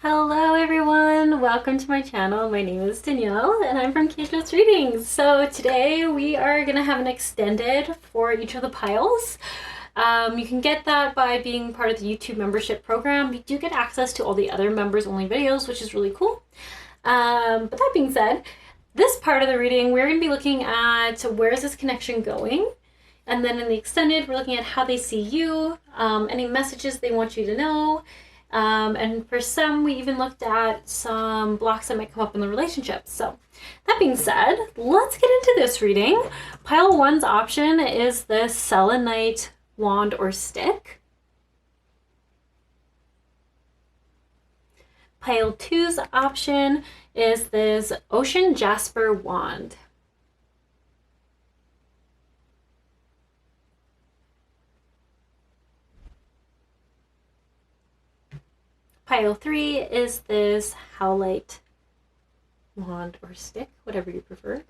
Hello everyone, welcome to my channel. My name is Danielle and I'm from Kitties Readings. So today we are going to have an extended for each of the piles. You can get that by being part of the YouTube membership program. You do get access to all the other members only videos, which is really cool. But that being said, this part of the reading we're going to be looking at where is this connection going. And then in the extended, we're looking at how they see you, any messages they want you to know. And for some, we even looked at some blocks that might come up in the relationship. So that being said, let's get into this reading. Pile 1's option is this Selenite wand or stick. Pile 2's option is this Ocean Jasper wand. Pile 3 is this Howlite wand or stick, whatever you prefer.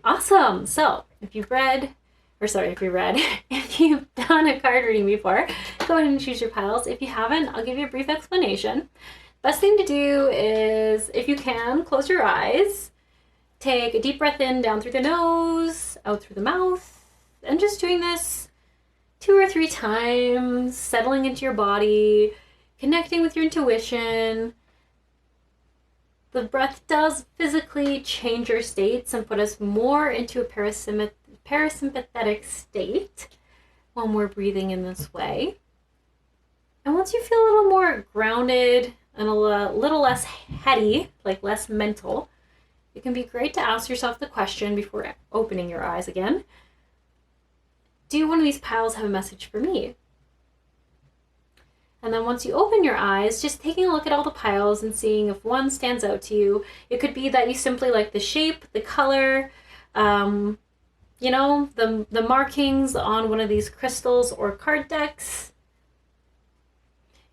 Awesome! So, if you've done a card reading before, go ahead and choose your piles. If you haven't, I'll give you a brief explanation. Best thing to do is, if you can, close your eyes, take a deep breath in, down through the nose, out through the mouth, and just doing this 2 or 3 times, settling into your body, connecting with your intuition. The breath does physically change your states and put us more into a parasympathetic state when we're breathing in this way. And once you feel a little more grounded and a little less heady, like less mental, it can be great to ask yourself the question before opening your eyes again. Do one of these piles have a message for me? And then once you open your eyes, just taking a look at all the piles and seeing if one stands out to you. It could be that you simply like the shape, the color, the markings on one of these crystals or card decks.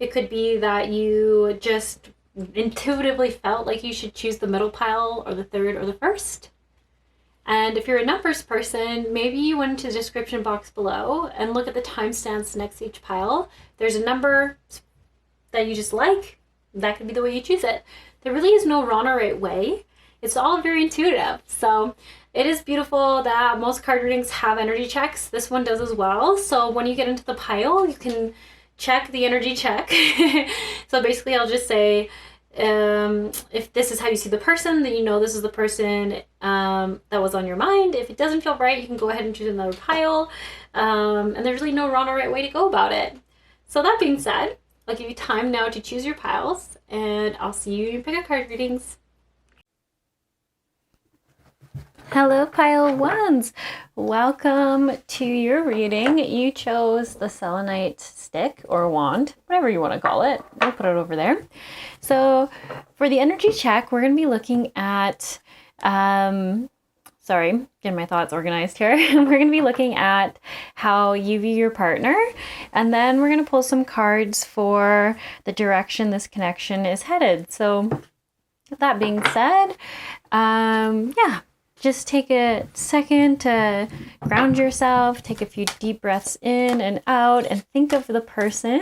It could be that you just intuitively felt like you should choose the middle pile or the third or the first. And if you're a numbers person, maybe you went into the description box below and look at the timestamps next to each pile. There's a number that you just like. That could be the way you choose it. There really is no wrong or right way. It's all very intuitive. So it is beautiful that most card readings have energy checks. This one does as well. So when you get into the pile, you can check the energy check. So basically I'll just say, if this is how you see the person, then you know this is the person that was on your mind. If it doesn't feel right, you can go ahead and choose another pile. And there's really no wrong or right way to go about it. So that being said, I'll give you time now to choose your piles, and I'll see you in pick-up card readings. Hello, pile 1s. Welcome to your reading. You chose the selenite stick or wand, whatever you want to call it. I'll put it over there. So for the energy check, we're going to be looking at, getting my thoughts organized here. We're going to be looking at how you view your partner, and then we're going to pull some cards for the direction this connection is headed. So with that being said, just take a second to ground yourself, take a few deep breaths in and out, and think of the person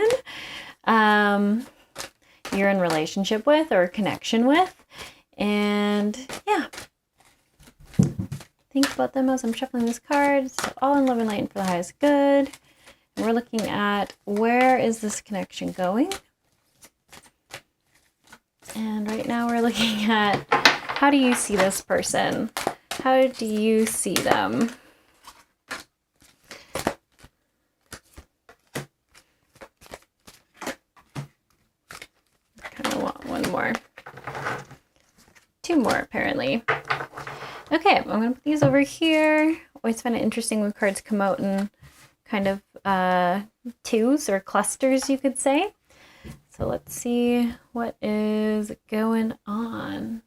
you're in relationship with or connection with. And think about them as I'm shuffling this card. So all in love and light and for the highest good. And we're looking at where is this connection going? And right now we're looking at how do you see this person? How do you see them? Kind of want one more. 2 more, apparently. Okay, I'm going to put these over here. Always find it interesting when cards come out in kind of twos or clusters, you could say. So let's see what is going on.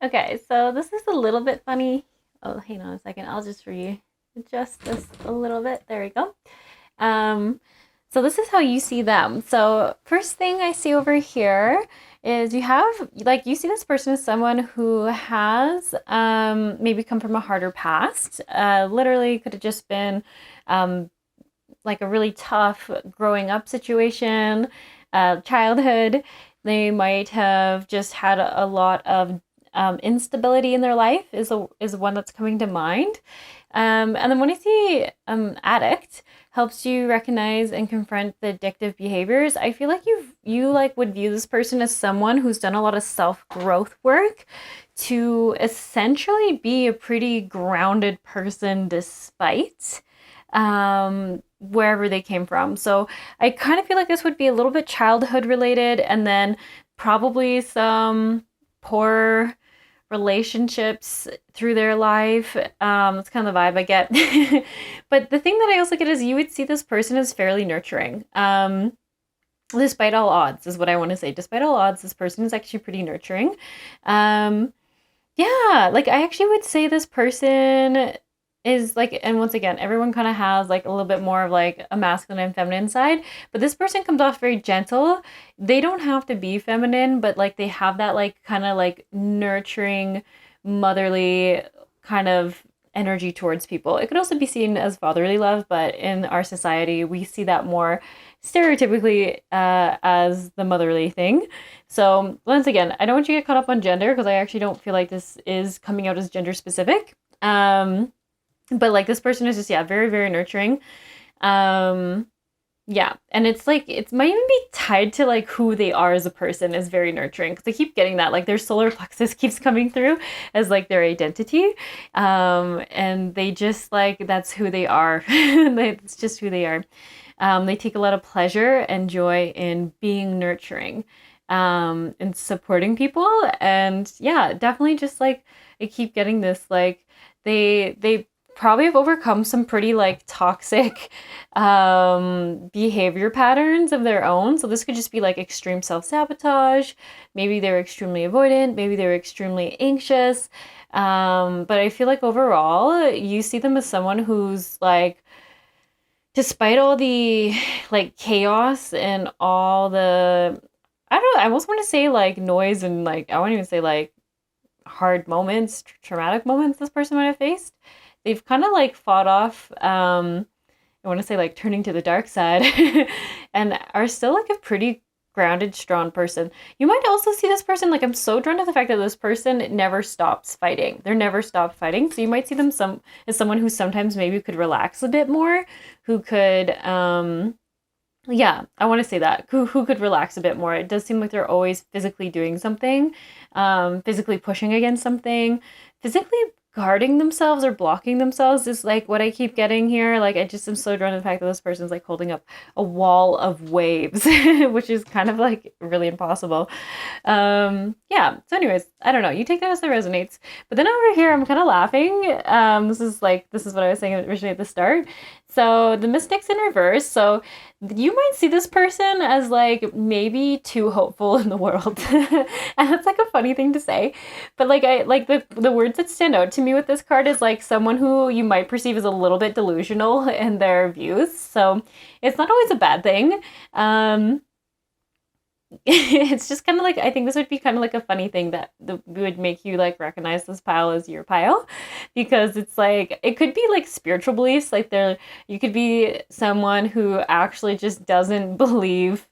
Okay, so this is a little bit funny. Oh, hang on a second. I'll just readjust this a little bit. There we go. So this is how you see them. So first thing I see over here is you see this person as someone who has maybe come from a harder past. Literally could have just been like a really tough growing up situation, childhood. They might have just had a lot of instability in their life is one that's coming to mind. And then when I see addict helps you recognize and confront the addictive behaviors, I feel like you like would view this person as someone who's done a lot of self-growth work to essentially be a pretty grounded person despite wherever they came from. So I kind of feel like this would be a little bit childhood related, and then probably some poor relationships through their life. That's kind of the vibe I get. But the thing that I also get is you would see this person as fairly nurturing. Despite all odds, is what I want to say. Despite all odds, this person is actually pretty nurturing. Yeah, like I actually would say this person is like, and once again, everyone kind of has like a little bit more of like a masculine and feminine side, but this person comes off very gentle. They don't have to be feminine, but like they have that like kind of like nurturing, motherly kind of energy towards people. It could also be seen as fatherly love, but in our society, we see that more stereotypically as the motherly thing. So once again, I don't want you to get caught up on gender because I actually don't feel like this is coming out as gender specific. But like this person is just, yeah, very, very nurturing. Yeah, and it's like it might even be tied to like who they are as a person is very nurturing because I keep getting that like their solar plexus keeps coming through as like their identity, and they just like that's who they are. It's just who they are. They take a lot of pleasure and joy in being nurturing, and supporting people, and yeah, definitely just like I keep getting this like they probably have overcome some pretty like toxic behavior patterns of their own. So this could just be like extreme self-sabotage. Maybe they're extremely avoidant. Maybe they're extremely anxious. But I feel like overall, you see them as someone who's like, despite all the like chaos and all the, I don't know, I almost want to say like noise and like, I won't even say like hard moments, traumatic moments this person might have faced. They've kind of like fought off, I want to say like turning to the dark side and are still like a pretty grounded, strong person. You might also see this person, like I'm so drawn to the fact that this person never stops fighting. They're never stopped fighting. So you might see them as someone who sometimes maybe could relax a bit more, who could, yeah, I want to say that. Who could relax a bit more. It does seem like they're always physically doing something, physically pushing against something, physically guarding themselves or blocking themselves is like what I keep getting here. Like I just am so drawn to the fact that this person's like holding up a wall of waves, which is kind of like really impossible. Yeah. So anyways, I don't know. You take that as it resonates. But then over here, I'm kind of laughing. This is what I was saying originally at the start. So the Mystics in reverse. So you might see this person as like maybe too hopeful in the world. And that's like a funny thing to say. But like I like the words that stand out to me with this card is like someone who you might perceive as a little bit delusional in their views. So it's not always a bad thing. It's just kind of like I think this would be kind of like a funny thing that would make you like recognize this pile as your pile, because it's like it could be like spiritual beliefs, like you could be someone who actually just doesn't believe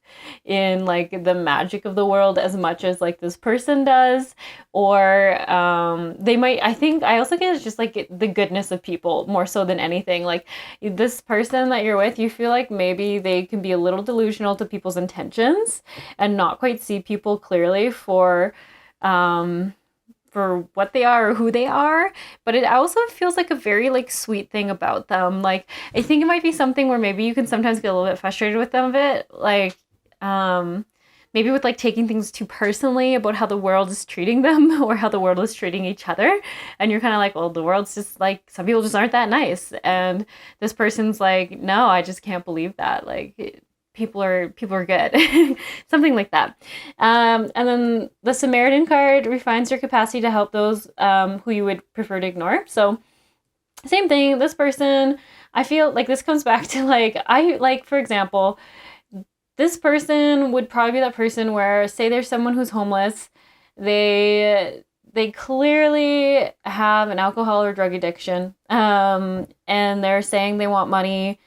in like the magic of the world as much as like this person does, or they might, I think I also get it's just like the goodness of people more so than anything. Like this person that you're with, you feel like maybe they can be a little delusional to people's intentions and not quite see people clearly for what they are or who they are, but it also feels like a very like sweet thing about them. Like I think it might be something where maybe you can sometimes get a little bit frustrated with them a bit, like maybe with like taking things too personally about how the world is treating them or how the world is treating each other, and you're kind of like, well, the world's just like some people just aren't that nice, and this person's like, no, I just can't believe that, like people are good. Something like that. And then the Samaritan card refines your capacity to help those who you would prefer to ignore. So same thing, this person, I feel like this comes back to like for example, this person would probably be that person where, say there's someone who's homeless, they clearly have an alcohol or drug addiction, and they're saying they want money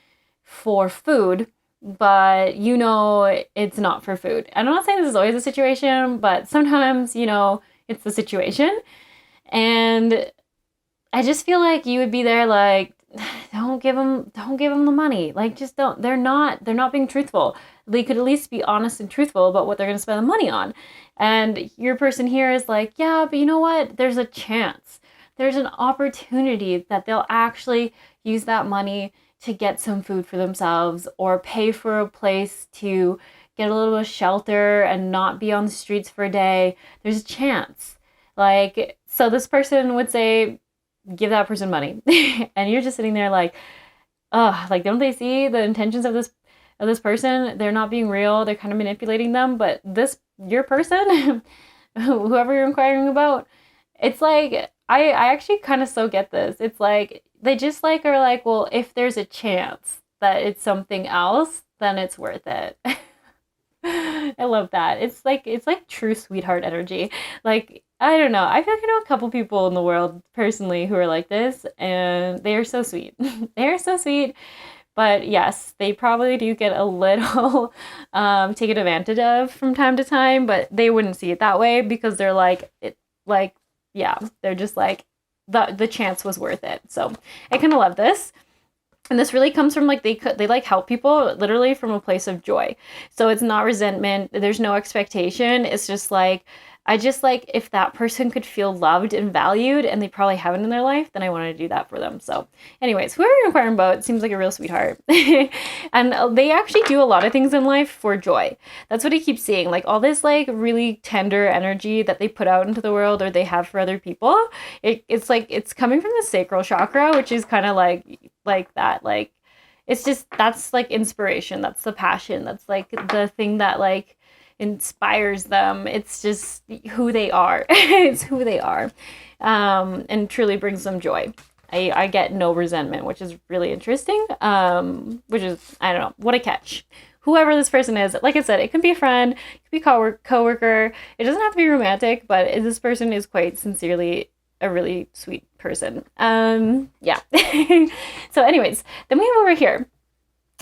for food, but you know it's not for food. I'm not saying this is always a situation, but sometimes, you know, it's the situation. And I just feel like you would be there like, don't give them the money. Like, just don't. They're not being truthful. They could at least be honest and truthful about what they're going to spend the money on. And your person here is like, yeah, but you know what? There's a chance. There's an opportunity that they'll actually use that money to get some food for themselves or pay for a place to get a little bit of shelter and not be on the streets for a day. There's a chance. Like, so this person would say, give that person money. And you're just sitting there like, oh, like, don't they see the intentions of this person? They're not being real. They're kind of manipulating them. But your person, whoever you're inquiring about, it's like, I actually kind of so get this. It's like, they just like are like, well, if there's a chance that it's something else, then it's worth it. I love that. It's like true sweetheart energy. Like, I don't know. I feel like I know a couple people in the world personally who are like this, and they are so sweet. They are so sweet. But yes, they probably do get a little taken advantage of from time to time, but they wouldn't see it that way because they're like, yeah, they're just like, the chance was worth it. So I kind of love this. And this really comes from like, they like help people literally from a place of joy. So it's not resentment. There's no expectation. It's just like, I just like, if that person could feel loved and valued and they probably haven't in their life, then I want to do that for them. So anyways, whoever you're inquiring about seems like a real sweetheart. And they actually do a lot of things in life for joy. That's what I keep seeing. Like all this like really tender energy that they put out into the world or they have for other people. It's like, it's coming from the sacral chakra, which is kind of like that. Like, it's just, that's like inspiration. That's the passion. That's like the thing that like inspires them. It's just who they are. It's who they are, and truly brings them joy. I get no resentment, which is really interesting. Which is, I don't know, what a catch. Whoever this person is, like I said, it can be a friend, it could be a coworker. It doesn't have to be romantic, but this person is quite sincerely a really sweet person. Yeah. So anyways, then we have over here.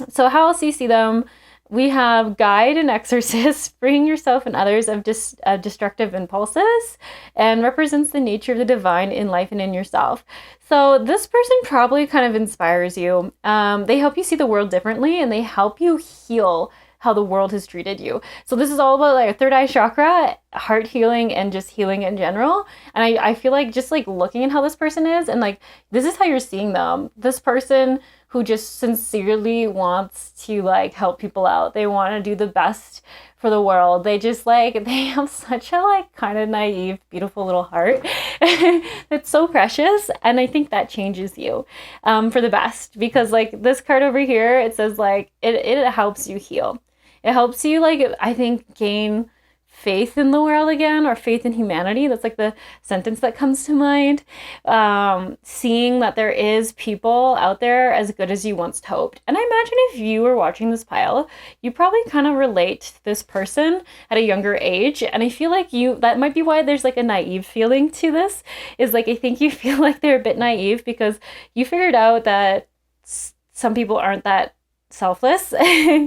So how else do you see them? We have guide and exorcist, freeing yourself and others of destructive impulses, and represents the nature of the divine in life and in yourself. So this person probably kind of inspires you. They help you see the world differently, and they help you heal how the world has treated you. So this is all about like a third eye chakra, heart healing, and just healing in general. And I feel like just like looking at how this person is, and like, this is how you're seeing them. This person who just sincerely wants to like help people out. They want to do the best for the world. They just like, they have such a like kind of naive, beautiful little heart. It's so precious. And I think that changes you for the best, because like this card over here, it says like, it helps you heal. It helps you like, I think, gain faith in the world again, or faith in humanity. That's like the sentence that comes to mind. Seeing that there is people out there as good as you once hoped. And I imagine if you were watching this pile, you probably kind of relate to this person at a younger age. And I feel like that might be why there's like a naive feeling to this, is like, I think you feel like they're a bit naive because you figured out that some people aren't that selfless,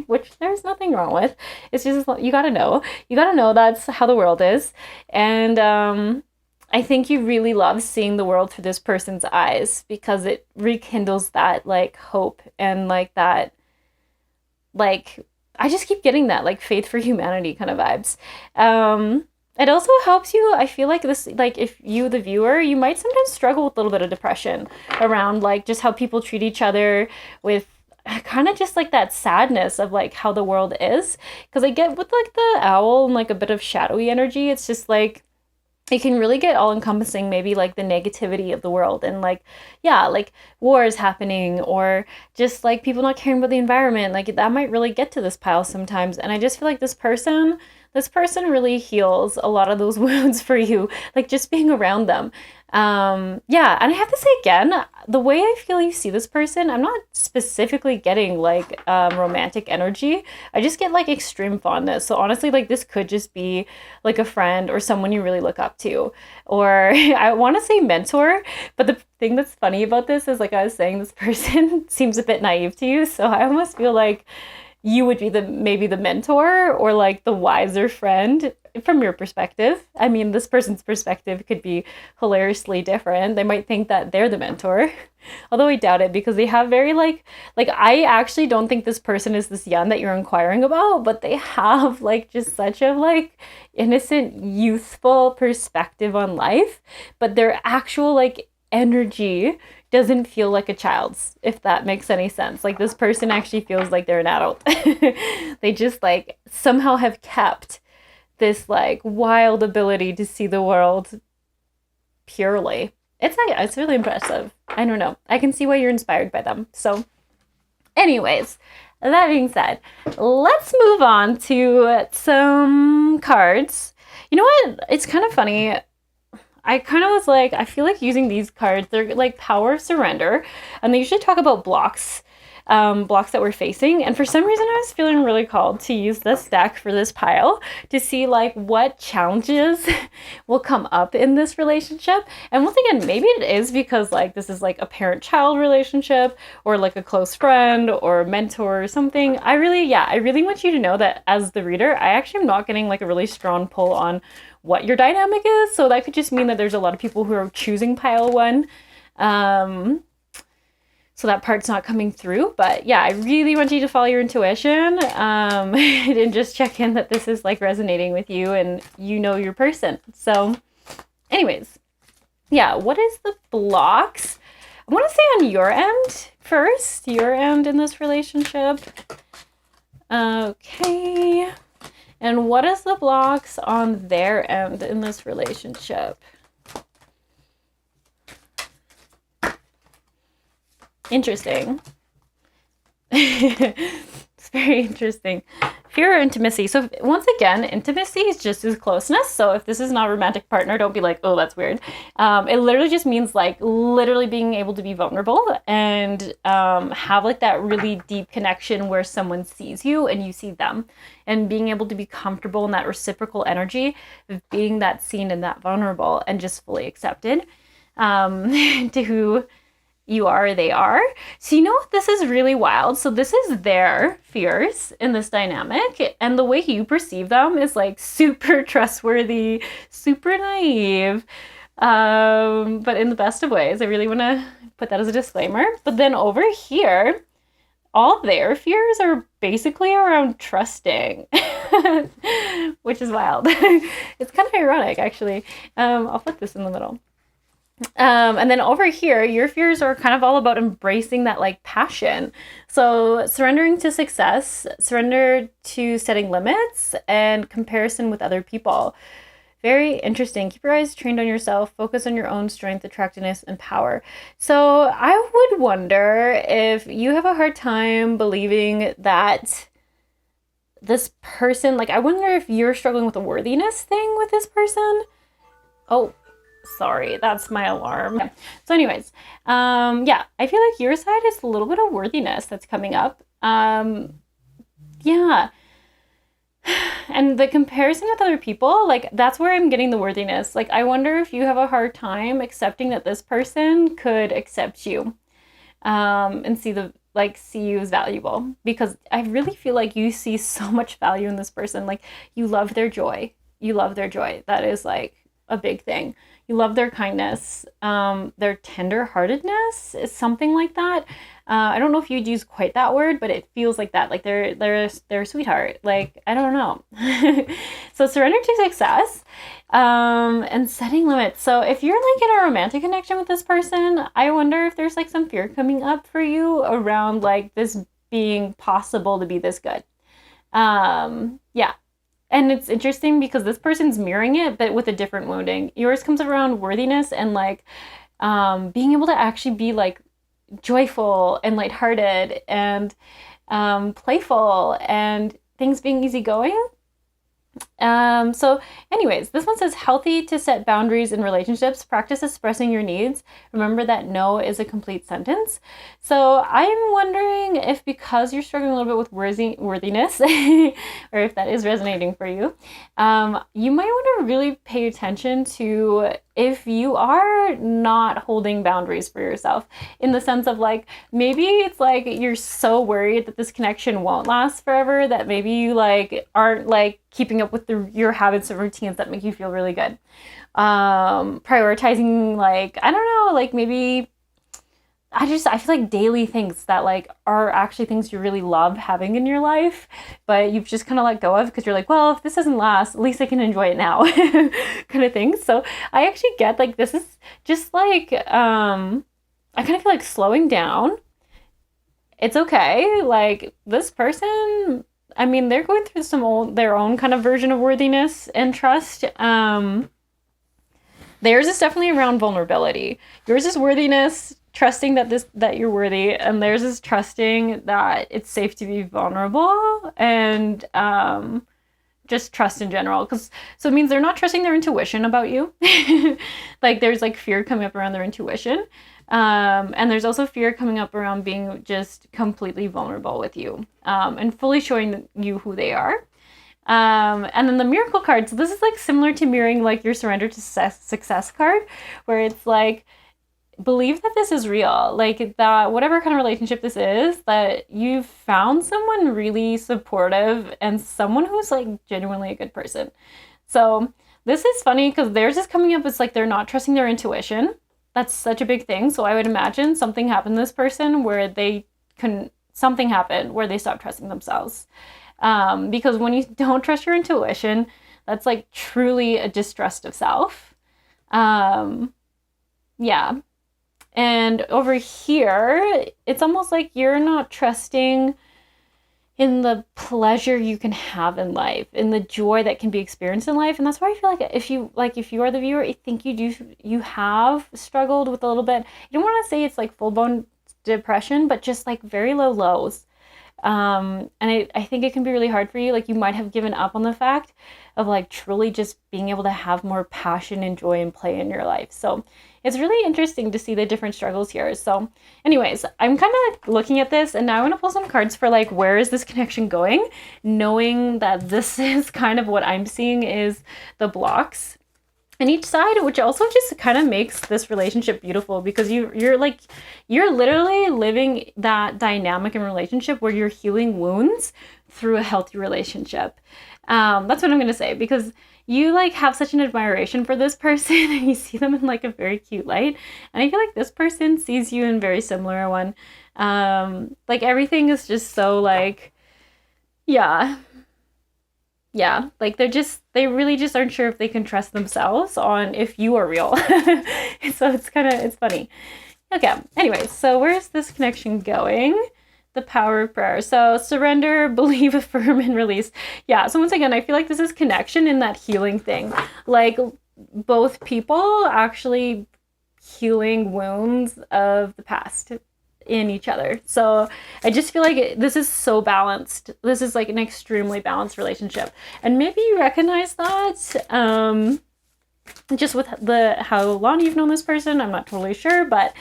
which there's nothing wrong with. It's just, you gotta know that's how the world is. And I think you really love seeing the world through this person's eyes, because it rekindles that like hope and like that, like, I just keep getting that like faith for humanity kind of vibes. It also helps you, I feel like this, like if you, the viewer, you might sometimes struggle with a little bit of depression around like just how people treat each other, with kind of just like that sadness of like how the world is. Because I get with like the owl and like a bit of shadowy energy, it's just like, it can really get all encompassing, maybe like the negativity of the world, and like, yeah, like wars happening, or just like people not caring about the environment. Like that might really get to this pile sometimes. And I just feel like this person really heals a lot of those wounds for you, like just being around them. Yeah, and I have to say again, the way I feel you see this person, I'm not specifically getting like romantic energy. I just get like extreme fondness. So honestly, like this could just be like a friend or someone you really look up to, or I want to say mentor, but thing that's funny about this is, like I was saying, this person seems a bit naive to you. So I almost feel like you would be maybe the mentor or like the wiser friend from your perspective. I mean, this person's perspective could be hilariously different. They might think that they're the mentor, although I doubt it, because they have very like I actually don't think this person is this young that you're inquiring about, but they have like just such a like innocent, youthful perspective on life, but their actual like energy doesn't feel like a child's, if that makes any sense. Like this person actually feels like they're an adult. They just like somehow have kept this like wild ability to see the world purely. It's really impressive. I don't know. I can see why you're inspired by them. So anyways, that being said, let's move on to some cards. You know what? It's kind of funny. I kind of was like, I feel like using these cards, they're like power of surrender, and they usually talk about blocks that we're facing. And for some reason, I was feeling really called to use this deck for this pile to see like what challenges will come up in this relationship. And once again, maybe it is because like this is like a parent-child relationship or like a close friend or mentor or something. I really want you to know that as the reader, I actually am not getting like a really strong pull on what your dynamic is. So that could just mean that there's a lot of people who are choosing pile one. So that part's not coming through. But yeah, I really want you to follow your intuition and just check in that this is like resonating with you and you know your person. So anyways, yeah, what is the blocks? I want to say on your end first, your end in this relationship. Okay. And what is the blocks on their end in this relationship? Interesting. It's very interesting. Fear or intimacy. So once again, intimacy is just as closeness. So if this is not a romantic partner, don't be like, oh, that's weird. It literally just means like literally being able to be vulnerable and have like that really deep connection where someone sees you and you see them, and being able to be comfortable in that reciprocal energy of being that seen and that vulnerable and just fully accepted to who you are or they are. So you know, this is really wild. So this is their fears in this dynamic, and the way you perceive them is like super trustworthy, super naive, but in the best of ways. I really want to put that as a disclaimer. But then over here, all their fears are basically around trusting, which is wild. It's kind of ironic, actually. I'll put this in the middle. And then over here, your fears are kind of all about embracing that like passion. So surrendering to success, surrender to setting limits, and comparison with other people. Very interesting. Keep your eyes trained on yourself. Focus on your own strength, attractiveness, and power. So I would wonder if you have a hard time believing that this person, like I wonder if you're struggling with a worthiness thing with this person. Oh, sorry, that's my alarm. Yeah. So anyways, yeah, I feel like your side is a little bit of worthiness that's coming up. Yeah. And the comparison with other people, like that's where I'm getting the worthiness. Like I wonder if you have a hard time accepting that this person could accept you, and see you as valuable, because I really feel like you see so much value in this person. Like you love their joy. You love their joy. That is like a big thing. You love their kindness, their tender-heartedness is something like that. I don't know if you'd use quite that word, but it feels like that. Like they're a sweetheart. Like I don't know. So surrender to success, and setting limits. So if you're like in a romantic connection with this person, I wonder if there's like some fear coming up for you around like this being possible to be this good. Yeah. And it's interesting because this person's mirroring it, but with a different wounding. Yours comes around worthiness and like being able to actually be like joyful and lighthearted and playful and things being easygoing. So anyways, this one says healthy to set boundaries in relationships, practice expressing your needs. Remember that no is a complete sentence. So I'm wondering if because you're struggling a little bit with worthiness or if that is resonating for you, you might want to really pay attention to if you are not holding boundaries for yourself, in the sense of like, maybe it's like you're so worried that this connection won't last forever that maybe you like aren't like keeping up with your habits and routines that make you feel really good. Prioritizing, like, I don't know, like maybe I feel like daily things that like are actually things you really love having in your life, but you've just kind of let go of because you're like, well, if this doesn't last, at least I can enjoy it now, kind of thing. So I actually get like, this is just like, I kind of feel like slowing down. It's okay. Like, this person, I mean, they're going through their own kind of version of worthiness and trust. Theirs is definitely around vulnerability. Yours is worthiness, trusting that you're worthy, and theirs is trusting that it's safe to be vulnerable, and just trust in general. So it means they're not trusting their intuition about you. Like, there's like fear coming up around their intuition, and there's also fear coming up around being just completely vulnerable with you, and fully showing you who they are. And then the miracle card. So this is like similar to mirroring like your surrender to success card, where it's like, believe that this is real, like that whatever kind of relationship this is, that you've found someone really supportive and someone who's like genuinely a good person. So this is funny because theirs is coming up as like they're not trusting their intuition. That's such a big thing. So I would imagine something happened to this person where something happened where they stopped trusting themselves. Because when you don't trust your intuition, that's like truly a distrust of self. Yeah. And over here, it's almost like you're not trusting in the pleasure you can have in life, in the joy that can be experienced in life. And that's why I feel like if you are the viewer, I think you have struggled with a little bit. You don't want to say it's like full-blown depression, but just like very low lows. And I think it can be really hard for you. Like, you might have given up on the fact of like truly just being able to have more passion and joy and play in your life. So it's really interesting to see the different struggles here. So anyways, I'm kind of looking at this, and now I want to pull some cards for like, where is this connection going? Knowing that this is kind of what I'm seeing is the blocks in each side, which also just kind of makes this relationship beautiful, because you're literally living that dynamic in relationship where you're healing wounds through a healthy relationship. That's what I'm gonna say, because you like have such an admiration for this person and you see them in like a very cute light, and I feel like this person sees you in very similar one. Like, everything is just so like, yeah, like they really just aren't sure if they can trust themselves on if you are real. So it's funny. Okay, anyways, so where's this connection going? The power of prayer. So surrender, believe, affirm, and release. Yeah, so once again, I feel like this is connection in that healing thing. Like, both people actually healing wounds of the past in each other. So I just feel like this is so balanced. This is like an extremely balanced relationship, and maybe you recognize that just with how long you've known this person. I'm not totally sure, but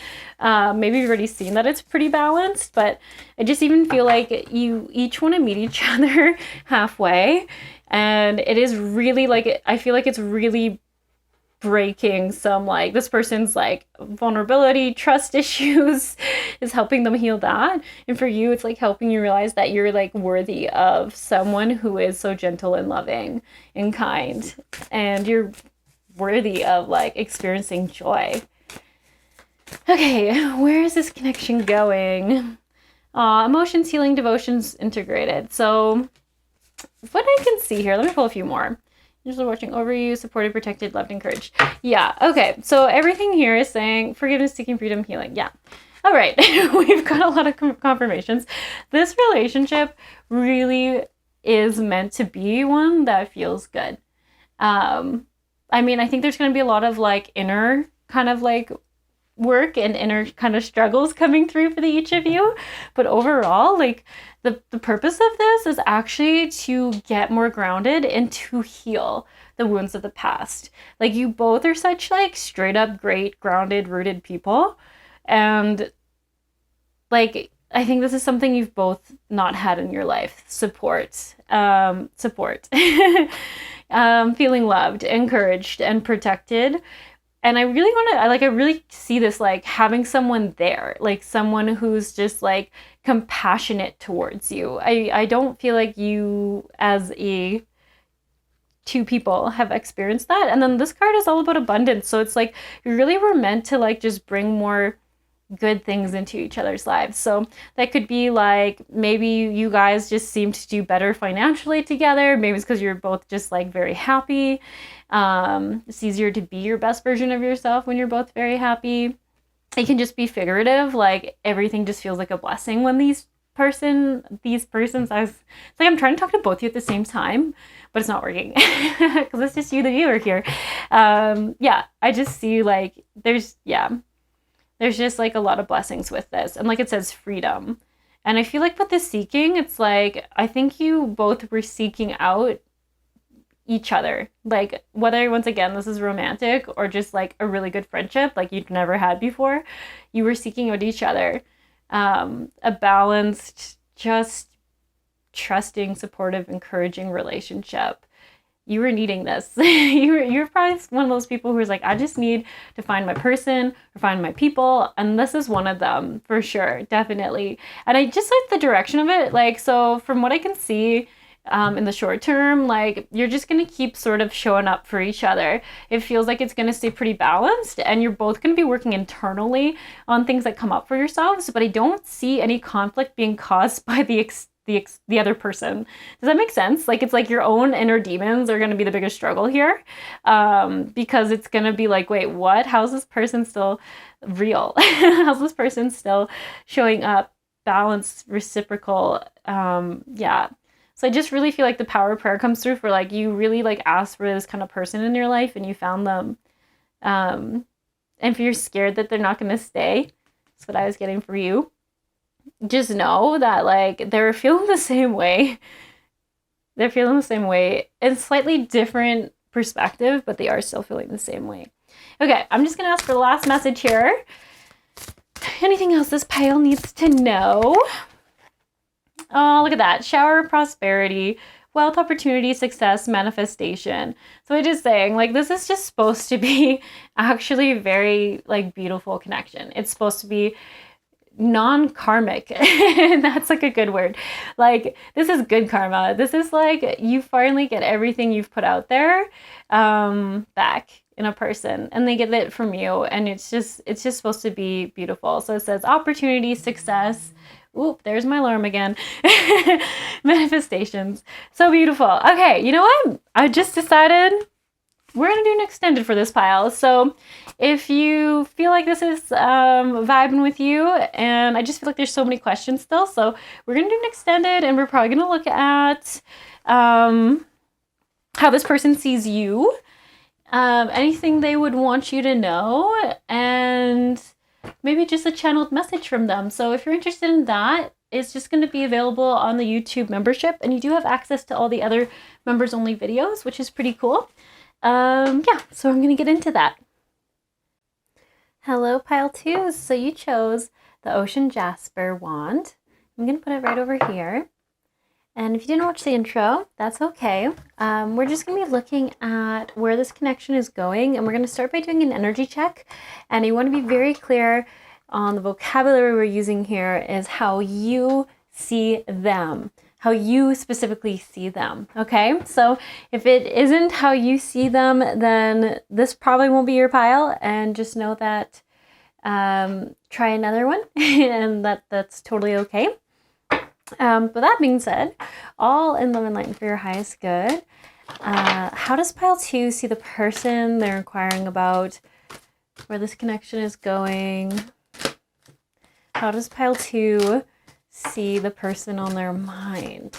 maybe you've already seen that it's pretty balanced. But I just even feel like you each want to meet each other halfway, and it is really like, I feel like it's really breaking some, like, this person's like vulnerability, trust issues is helping them heal that. And for you, it's like helping you realize that you're like worthy of someone who is so gentle and loving and kind, and you're worthy of like experiencing joy. Okay, where is this connection going? Emotions, healing, devotions, integrated. So what I can see here, let me pull a few more. Usually watching over you, supported, protected, loved, encouraged. Yeah, okay. So everything here is saying forgiveness, seeking freedom, healing. Yeah. All right. We've got a lot of confirmations. This relationship really is meant to be one that feels good. I mean, I think there's going to be a lot of like inner kind of like work and inner kind of struggles coming through for each of you. But overall, like, the purpose of this is actually to get more grounded and to heal the wounds of the past. Like, you both are such like straight up great, grounded, rooted people. And like, I think this is something you've both not had in your life. Support. Feeling loved, encouraged, and protected And I really want to, I really see this, like, having someone there, like someone who's just like compassionate towards you. I don't feel like you as a two people have experienced that. And then this card is all about abundance. So it's like, you really were meant to like just bring more good things into each other's lives. So that could be like, maybe you guys just seem to do better financially together. Maybe it's because you're both just like very happy. It's easier to be your best version of yourself when you're both very happy. It can just be figurative, like everything just feels like a blessing when these persons, it's like I'm trying to talk to both of you at the same time, but it's not working because it's just you, the viewer here. Yeah, I just see like there's just like a lot of blessings with this, and like it says freedom. And I feel like with the seeking, it's like I think you both were seeking out each other, like whether once again this is romantic or just like a really good friendship like you'd never had before, you were seeking out each other. A balanced, just trusting, supportive, encouraging relationship. You were needing this. You're probably one of those people who's like, I just need to find my person or find my people, and this is one of them for sure, definitely. And I just like the direction of it. Like, so from what I can see, in the short term, like you're just gonna keep sort of showing up for each other. It feels like it's gonna stay pretty balanced, and you're both gonna be working internally on things that come up for yourselves. But I don't see any conflict being caused by the other person. Does that make sense? Like it's like your own inner demons are gonna be the biggest struggle here, because it's gonna be like, wait, what? How's this person still real? How's this person still showing up? Balanced, reciprocal, yeah. So I just really feel like the power of prayer comes through for like you really like ask for this kind of person in your life and you found them. And if you're scared that they're not going to stay, that's what I was getting for you. Just know that like they're feeling the same way. They're feeling the same way in slightly different perspective, but they are still feeling the same way. Okay, I'm just going to ask for the last message here. Anything else this pile needs to know? Oh, look at that. Shower of prosperity, wealth, opportunity, success, manifestation. So I'm just saying, like, this is just supposed to be actually a very, like, beautiful connection. It's supposed to be non-karmic. That's, like, a good word. Like, this is good karma. This is, like, you finally get everything you've put out there back in a person, and they get it from you, and it's just supposed to be beautiful. So it says opportunity, success. Oop, there's my alarm again. Manifestations. So beautiful. Okay, you know what? I just decided we're going to do an extended for this pile. So if you feel like this is vibing with you, and I just feel like there's so many questions still, so we're going to do an extended, and we're probably going to look at how this person sees you, anything they would want you to know, and maybe just a channeled message from them. So if you're interested in that, it's just going to be available on the YouTube membership, and you do have access to all the other members only videos, which is pretty cool. Yeah, so I'm going to get into that. Hello, pile 2. So you chose the Ocean Jasper wand. I'm going to put it right over here. And if you didn't watch the intro, that's okay. We're just going to be looking at where this connection is going, and we're going to start by doing an energy check. And you want to be very clear on the vocabulary we're using here is how you see them, how you specifically see them, okay? So if it isn't how you see them, then this probably won't be your pile, and just know that try another one, and that's totally okay. But that being said, all in love and light for your highest good. How does pile 2 see the person they're inquiring about, where this connection is going? How does pile 2 see the person on their mind?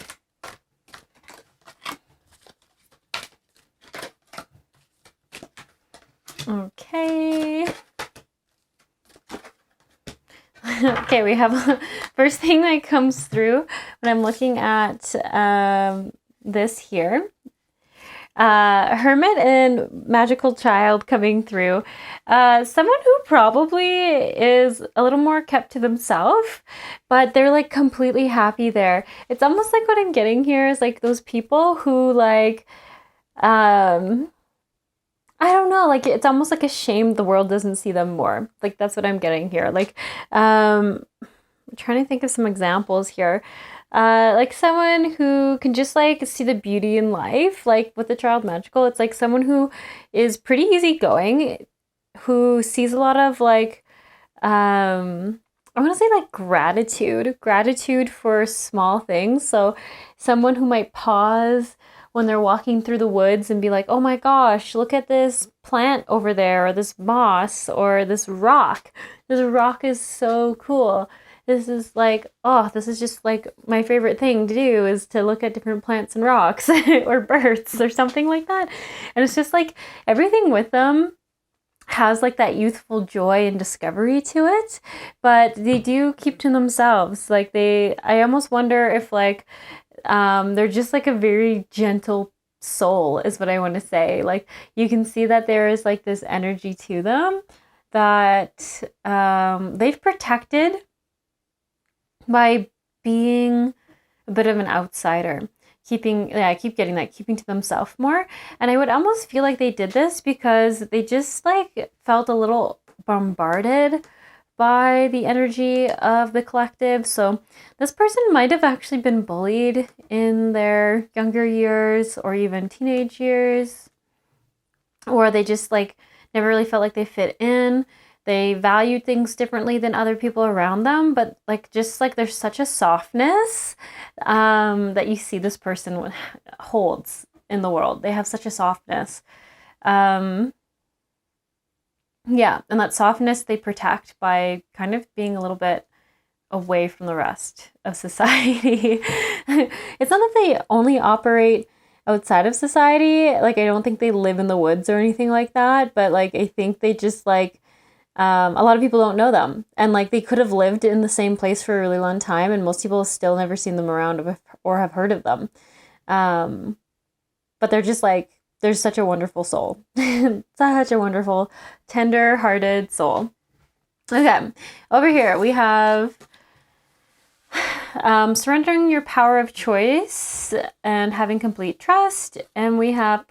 Okay. Okay, we have first thing that comes through when I'm looking at this here. Hermit and magical child coming through. Someone who probably is a little more kept to themselves, but they're like completely happy there. It's almost like what I'm getting here is like those people who like, I I don't know, like it's almost like a shame the world doesn't see them more. Like that's what I'm getting here. Like I'm trying to think of some examples here. Like someone who can just like see the beauty in life, like with the child magical, it's like someone who is pretty easygoing, who sees a lot of like I want to say like gratitude for small things. So someone who might pause when they're walking through the woods and be like, "Oh my gosh, look at this plant over there, or this moss, or this rock. This rock is so cool. This is like, oh, this is just like my favorite thing to do is to look at different plants and rocks or birds or something like that." And it's just like everything with them has like that youthful joy and discovery to it, but they do keep to themselves. Like I almost wonder if like they're just like a very gentle soul is what I want to say. Like you can see that there is like this energy to them that they've protected by being a bit of an outsider. I keep getting that, keeping to themselves more. And I would almost feel like they did this because they just like felt a little bombarded by the energy of the collective. So this person might have actually been bullied in their younger years or even teenage years, or they just like never really felt like they fit in. They valued things differently than other people around them, but like just like there's such a softness that you see this person holds in the world. They have such a softness. Yeah, and that softness they protect by kind of being a little bit away from the rest of society. It's not that they only operate outside of society. Like I don't think they live in the woods or anything like that, but like I think they just like a lot of people don't know them, and like they could have lived in the same place for a really long time, and most people have still never seen them around or have heard of them. But they're just like, there's such a wonderful soul, such a wonderful, tender-hearted soul. Okay, over here we have surrendering your power of choice and having complete trust, and we have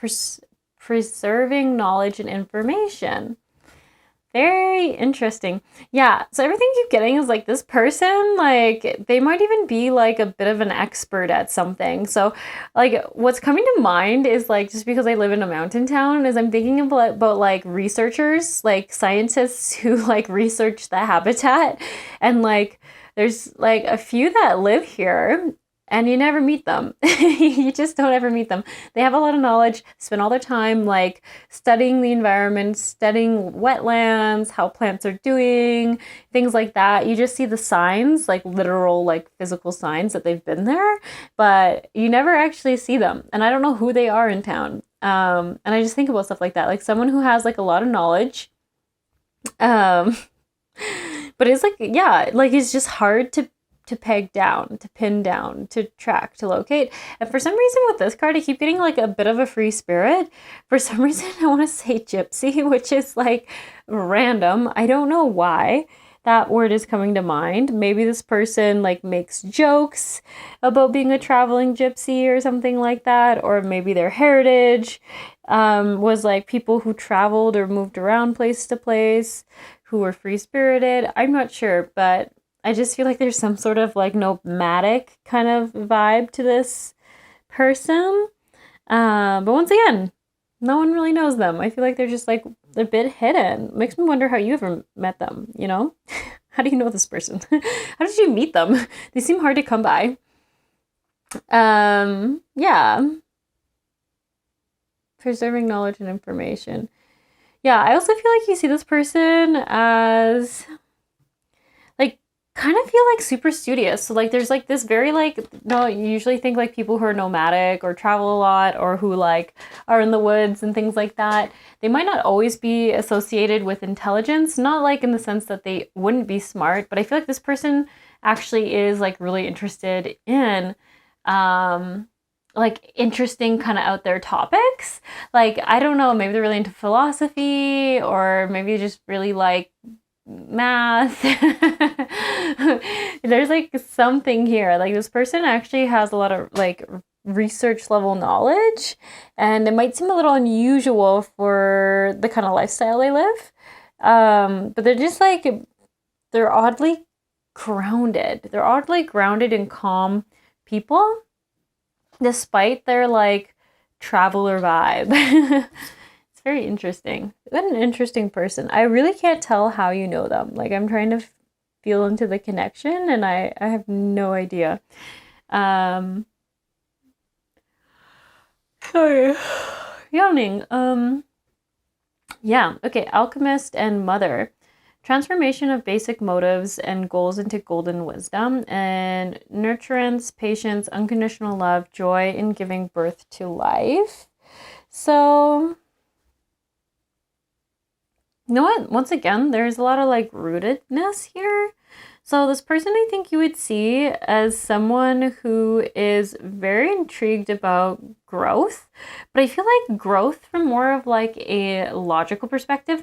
preserving knowledge and information. Very interesting. Yeah, so everything you keep getting is like this person, like they might even be like a bit of an expert at something. So like what's coming to mind is like, just because I live in a mountain town, is I'm thinking about like researchers, like scientists who like research the habitat, and like there's like a few that live here and you never meet them. You just don't ever meet them. They have a lot of knowledge, spend all their time like studying the environment, studying wetlands, how plants are doing, things like that. You just see the signs, like literal, like physical signs that they've been there, but you never actually see them. And I don't know who they are in town. And I just think about stuff like that, like someone who has like a lot of knowledge. But it's like, yeah, like it's just hard to peg down, to pin down, to track, to locate. And for some reason with this card, I keep getting like a bit of a free spirit. For some reason, I want to say gypsy, which is like random. I don't know why that word is coming to mind. Maybe this person like makes jokes about being a traveling gypsy or something like that. Or maybe their heritage was like people who traveled or moved around place to place, who were free spirited. I'm not sure, but I just feel like there's some sort of like nomadic kind of vibe to this person. But once again, no one really knows them. I feel like they're just like a bit hidden. Makes me wonder how you ever met them, you know? How do you know this person? How did you meet them? They seem hard to come by. Yeah. Preserving knowledge and information. Yeah, I also feel like you see this person as kind of feel like super studious. So like there's like this very like, no, you usually think like people who are nomadic or travel a lot or who like are in the woods and things like that, they might not always be associated with intelligence, not like in the sense that they wouldn't be smart, but I feel like this person actually is like really interested in like interesting kind of out there topics. Like I don't know, maybe they're really into philosophy, or maybe just really like math. There's like something here, like this person actually has a lot of like research level knowledge, and it might seem a little unusual for the kind of lifestyle they live. But they're just like, they're oddly grounded. They're oddly grounded and calm people, despite their like traveler vibe. It's very interesting. What an interesting person. I really can't tell how you know them. Like, I'm trying to feel into the connection, and I have no idea. Sorry. Yawning. Yeah. Okay. Alchemist and Mother. Transformation of basic motives and goals into golden wisdom, and nurturance, patience, unconditional love, joy in giving birth to life. So, you know what? Once again, there's a lot of like rootedness here. So this person, I think you would see as someone who is very intrigued about growth, but I feel like growth from more of like a logical perspective.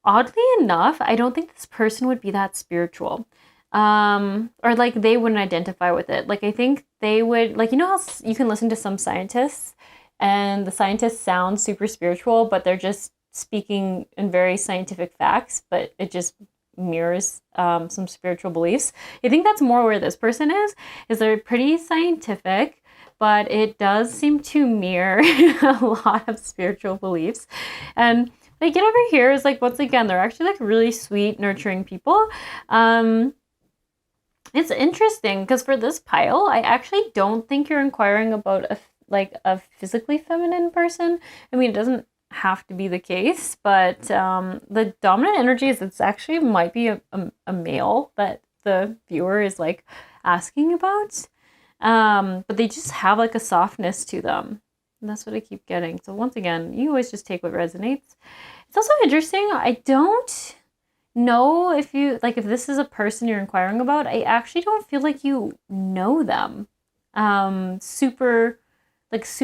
Oddly enough, I don't think this person would be that spiritual, or like they wouldn't identify with it. Like, I think they would, like, you know how you can listen to some scientists and the scientists sound super spiritual, but they're just speaking in very scientific facts, but it just mirrors some spiritual beliefs. I think that's more where this person is they're pretty scientific, but it does seem to mirror a lot of spiritual beliefs. And they get over here is like, once again, they're actually like really sweet, nurturing people. It's interesting because for this pile, I actually don't think you're inquiring about a physically feminine person. I mean, it doesn't have to be the case, but the dominant energy is it's actually might be a male that the viewer is like asking about. But they just have like a softness to them. And that's what I keep getting. So once again, you always just take what resonates. It's also interesting. I don't know if if this is a person you're inquiring about. I actually don't feel like you know them super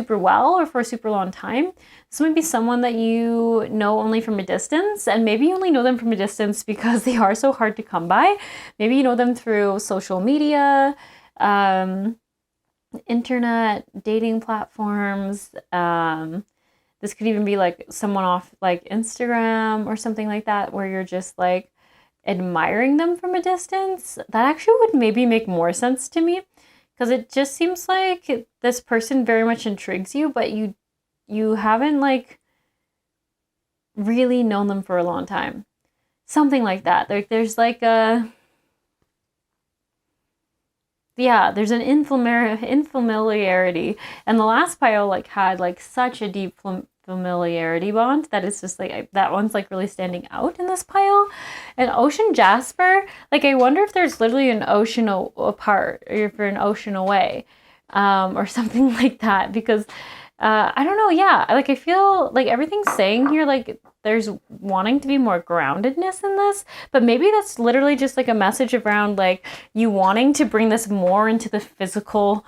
well or for a super long time. This might be someone that you know only from a distance, and maybe you only know them from a distance because they are so hard to come by. Maybe you know them through social media, internet, dating platforms. This could even be like someone off like Instagram or something like that, where you're just like admiring them from a distance. That actually would maybe make more sense to me, because it just seems like this person very much intrigues you, but you haven't like really known them for a long time. Something like that. There's like there's an infamiliarity, and the last pile like had like such a deep familiarity bond that it's just like that one's like really standing out in this pile. And Ocean Jasper, like I wonder if there's literally an ocean apart, or if you're an ocean away, or something like that, because I don't know, yeah, like I feel like everything's saying here like there's wanting to be more groundedness in this, but maybe that's literally just like a message around like you wanting to bring this more into the physical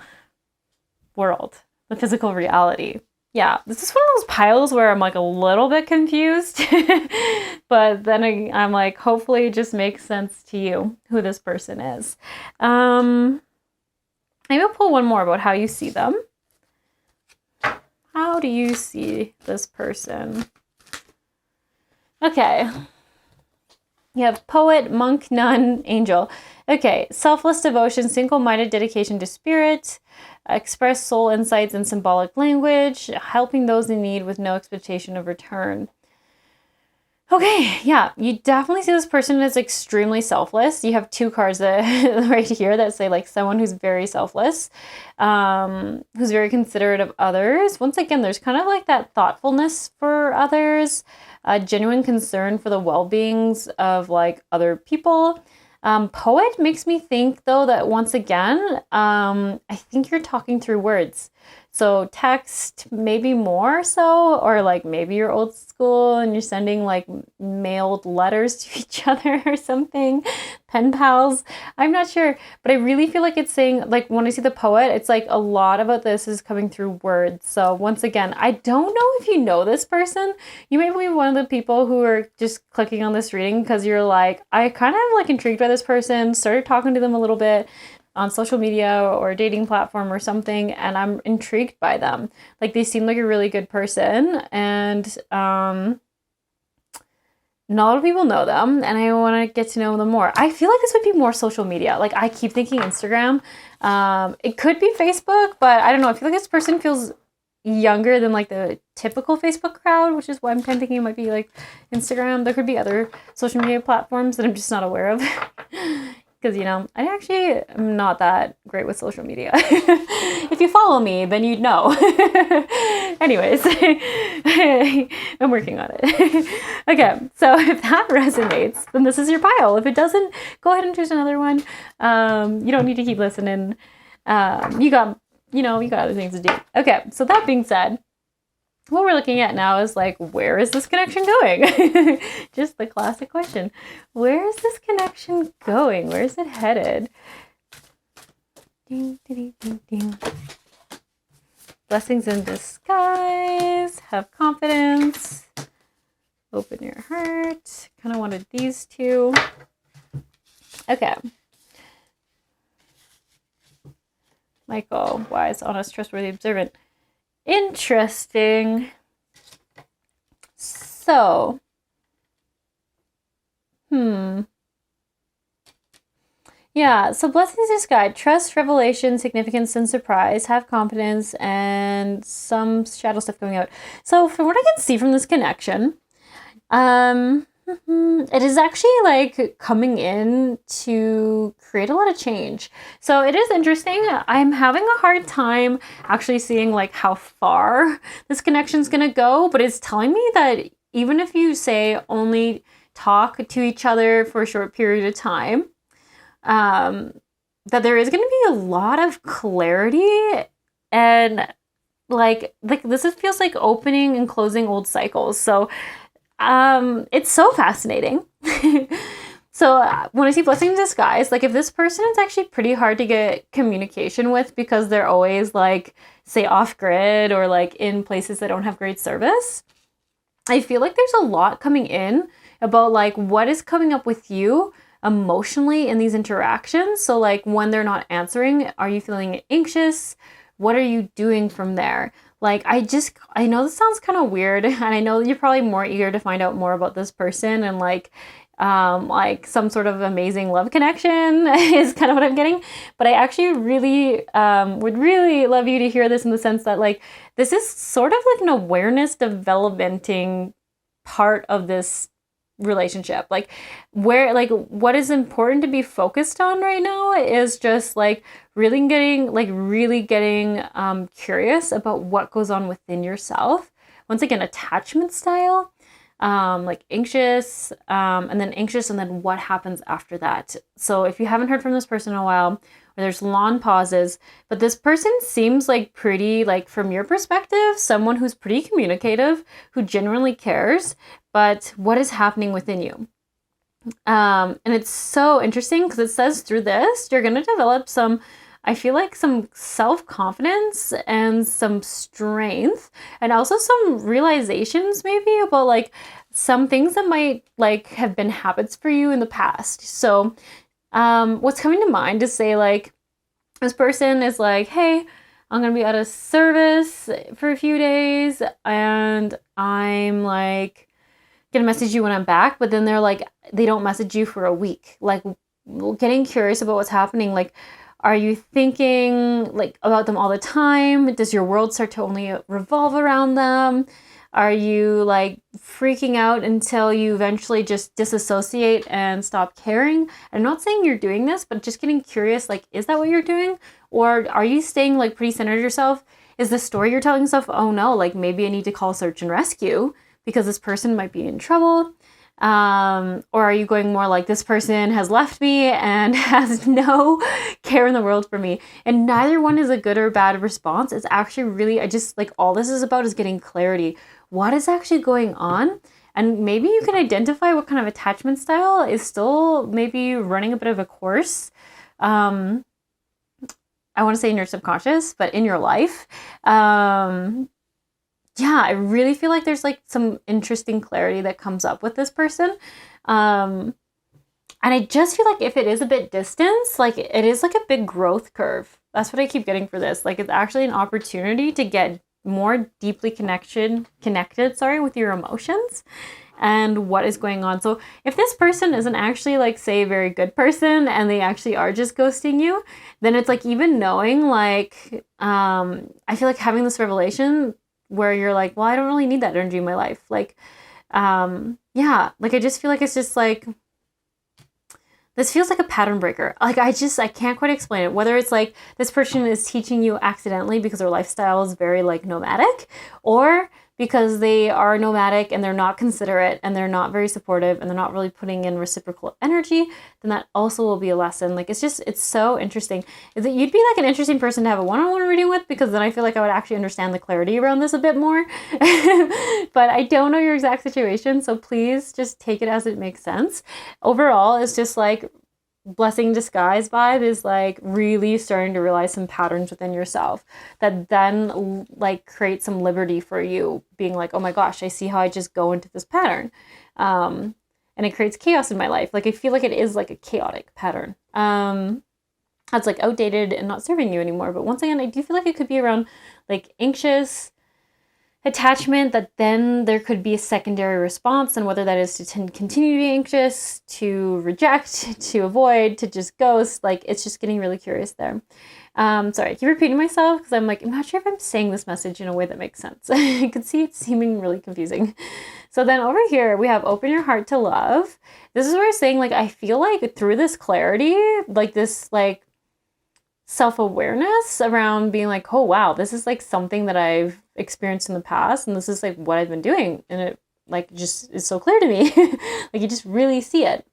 world, the physical reality. Yeah, this is one of those piles where I'm like a little bit confused, but then I'm like, hopefully it just makes sense to you who this person is. Maybe I'll pull one more about how you see them. How do you see this person? Okay. You have poet, monk, nun, angel. Okay, selfless devotion, single-minded dedication to spirit, express soul insights in symbolic language, helping those in need with no expectation of return. Okay, yeah, you definitely see this person as extremely selfless. You have two cards right here that say like someone who's very selfless, who's very considerate of others. Once again, there's kind of like that thoughtfulness for others, a genuine concern for the well-beings of like other people. Poet makes me think though that once again, I think you're talking through words. So text, maybe more so, or like maybe you're old school and you're sending like mailed letters to each other or something, pen pals. I'm not sure, but I really feel like it's saying, like when I see the poet, it's like a lot about this is coming through words. So once again, I don't know if you know this person. You may be one of the people who are just clicking on this reading because you're like, I kind of like intrigued by this person, started talking to them a little bit, on social media or a dating platform or something, and I'm intrigued by them. Like, they seem like a really good person, and not a lot of people know them, and I want to get to know them more. I feel like this would be more social media. Like, I keep thinking Instagram. It could be Facebook, but I don't know. I feel like this person feels younger than like the typical Facebook crowd, which is why I'm kind of thinking it might be like Instagram. There could be other social media platforms that I'm just not aware of. Because, you know, I actually am not that great with social media. If you follow me, then you'd know. Anyways, I'm working on it. Okay, so if that resonates, then this is your pile. If it doesn't, go ahead and choose another one. You don't need to keep listening. You got other things to do. Okay, so that being said, what we're looking at now is like, where is this connection going? Just the classic question. Where is this connection going? Where is it headed? Ding, ding, ding, ding. Blessings in disguise. Have confidence. Open your heart. Kind of wanted these two. Okay. Michael, wise, honest, trustworthy, observant. Interesting. So, yeah, so blessings is guide, trust, revelation, significance, and surprise, have confidence, and some shadow stuff coming out. So, from what I can see from this connection, it is actually like coming in to create a lot of change. So it is interesting. I'm having a hard time actually seeing like how far this connection is going to go, but it's telling me that even if you say only talk to each other for a short period of time, that there is going to be a lot of clarity, and like this feels like opening and closing old cycles. So it's so fascinating. So when I see blessing in disguise, like if this person is actually pretty hard to get communication with because they're always like, say, off grid or like in places that don't have great service, I feel like there's a lot coming in about like what is coming up with you emotionally in these interactions. So like when they're not answering, are you feeling anxious? What are you doing from there? Like, I know this sounds kind of weird, and I know you're probably more eager to find out more about this person and like some sort of amazing love connection is kind of what I'm getting. But I actually really would really love you to hear this in the sense that like this is sort of like an awareness developmenting part of this relationship. Like what is important to be focused on right now is just like really getting curious about what goes on within yourself. Once again, attachment style, like anxious, and then what happens after that. So if you haven't heard from this person in a while, or there's long pauses, but this person seems like pretty, like from your perspective, someone who's pretty communicative, who genuinely cares, but what is happening within you? And it's so interesting because it says through this, you're going to develop some self-confidence and some strength, and also some realizations maybe about like some things that might like have been habits for you in the past. So what's coming to mind is, say, like this person is like, hey, I'm going to be out of service for a few days and I'm like going to message you when I'm back. But then they're like, they don't message you for a week. Like getting curious about what's happening. Like, are you thinking like about them all the time? Does your world start to only revolve around them? Are you like freaking out until you eventually just disassociate and stop caring? I'm not saying you're doing this, but just getting curious, like, is that what you're doing? Or are you staying like pretty centered yourself? Is the story you're telling yourself, oh no, like maybe I need to call search and rescue because this person might be in trouble? Or are you going more like, this person has left me and has no care in the world for me? And neither one is a good or bad response. It's actually really, I just like, all this is about is getting clarity. What is actually going on? And maybe you can identify what kind of attachment style is still maybe running a bit of a course. I want to say in your subconscious, but in your life. Yeah, I really feel like there's like some interesting clarity that comes up with this person. I And I just feel like if it is a bit distance, like it is like a big growth curve. That's what I keep getting for this. Like it's actually an opportunity to get more deeply connected, with your emotions and what is going on. So if this person isn't actually like, say, a very good person and they actually are just ghosting you, then it's like even knowing like, I feel like having this revelation where you're like, well, I don't really need that energy in my life. Like, yeah, like I just feel like it's just like, this feels like a pattern breaker. Like I can't quite explain it. Whether it's like this person is teaching you accidentally because their lifestyle is very like nomadic, or because they are nomadic and they're not considerate and they're not very supportive and they're not really putting in reciprocal energy, then that also will be a lesson. Like it's so interesting. Is that you'd be like an interesting person to have a one-on-one reading with, because then I feel like I would actually understand the clarity around this a bit more. But I don't know your exact situation, so please just take it as it makes sense. Overall, it's just like blessing in disguise vibe is like really starting to realize some patterns within yourself that then like create some liberty for you, being like, oh my gosh, I see how I just go into this pattern. And it creates chaos in my life. Like I feel like it is like a chaotic pattern. That's like outdated and not serving you anymore. But once again, I do feel like it could be around like anxious attachment, that then there could be a secondary response, and whether that is to continue to be anxious, to reject, to avoid, to just ghost, like it's just getting really curious there. Sorry, I keep repeating myself because I'm like, I'm not sure if I'm saying this message in a way that makes sense. I could see it seeming really confusing. So then over here, we have open your heart to love. This is where I'm saying like, I feel like through this clarity, like this like self-awareness around being like, oh wow, this is like something that I've experienced in the past, and this is like what I've been doing, and it like just is so clear to me. Like you just really see it.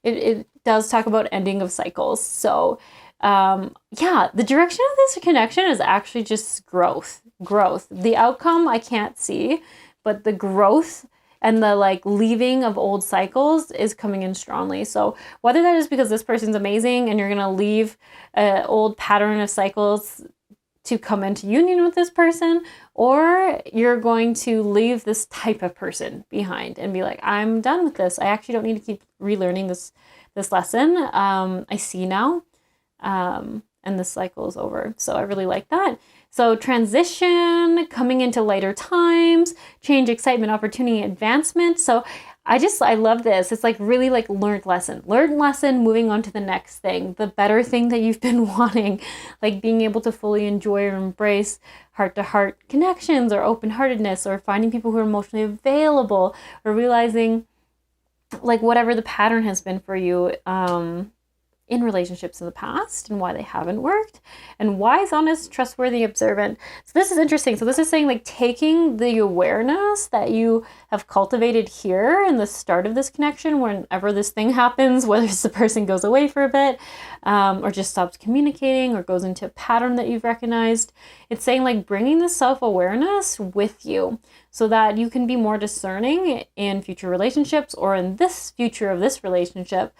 It does talk about ending of cycles. So yeah, the direction of this connection is actually just growth. The outcome I can't see, but the growth and the like leaving of old cycles is coming in strongly. So whether that is because this person's amazing and you're going to leave an old pattern of cycles to come into union with this person, or you're going to leave this type of person behind and be like, I'm done with this. I actually don't need to keep relearning this lesson. I see now. And this cycle is over. So I really like that. So transition, coming into lighter times, change, excitement, opportunity, advancement. So I love this. It's like really like learned lesson, moving on to the next thing, the better thing that you've been wanting, like being able to fully enjoy or embrace heart-to-heart connections, or open-heartedness, or finding people who are emotionally available, or realizing like whatever the pattern has been for you, in relationships in the past, and why they haven't worked, and wise, honest, trustworthy, observant. So this is interesting. So this is saying like taking the awareness that you have cultivated here in the start of this connection, whenever this thing happens, whether it's the person goes away for a bit, or just stops communicating, or goes into a pattern that you've recognized. It's saying like bringing the self-awareness with you so that you can be more discerning in future relationships, or in this future of this relationship,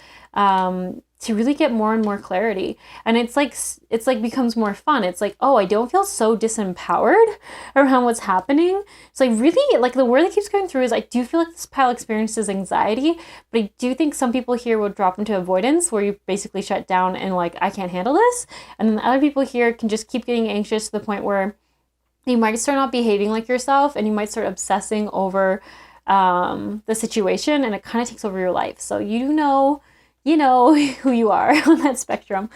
to really get more and more clarity. And it's like becomes more fun. It's like, oh, I don't feel so disempowered around what's happening. It's like really, like the word that keeps going through is I do feel like this pile experiences anxiety, but I do think some people here will drop into avoidance, where you basically shut down and like, I can't handle this. And then the other people here can just keep getting anxious to the point where you might start not behaving like yourself, and you might start obsessing over the situation, and it kind of takes over your life. So you know who you are on that spectrum,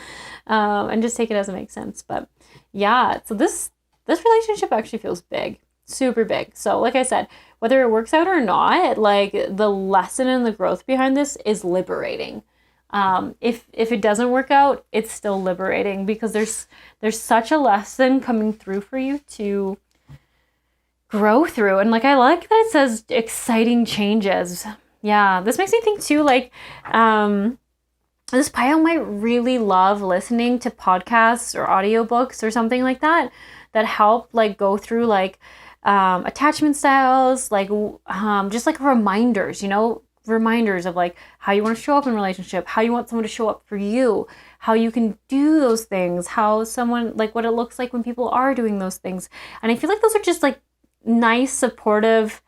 and just take it as it makes sense. But yeah, so this relationship actually feels big, super big. So like I said, whether it works out or not, like the lesson and the growth behind this is liberating. If it doesn't work out, it's still liberating, because there's such a lesson coming through for you to grow through. And like, I like that it says exciting changes. Yeah, this makes me think too, like, this pile might really love listening to podcasts or audiobooks or something like that help like go through like attachment styles, like just like reminders, reminders of like how you want to show up in a relationship, how you want someone to show up for you, how you can do those things, how someone, like what it looks like when people are doing those things. And I feel like those are just like nice, supportive,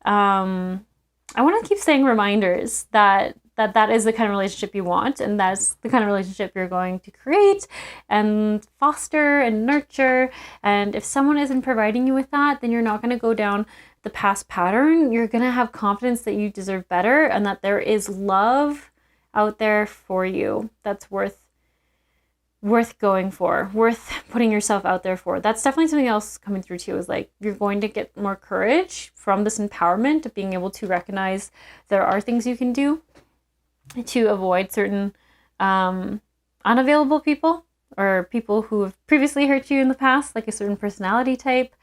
I want to keep saying reminders that that is the kind of relationship you want, and that's the kind of relationship you're going to create and foster and nurture. And if someone isn't providing you with that, then you're not going to go down the past pattern. You're going to have confidence that you deserve better and that there is love out there for you that's worth going for, worth putting yourself out there for. That's definitely something else coming through too, is like you're going to get more courage from this empowerment of being able to recognize there are things you can do to avoid certain unavailable people or people who have previously hurt you in the past, like a certain personality type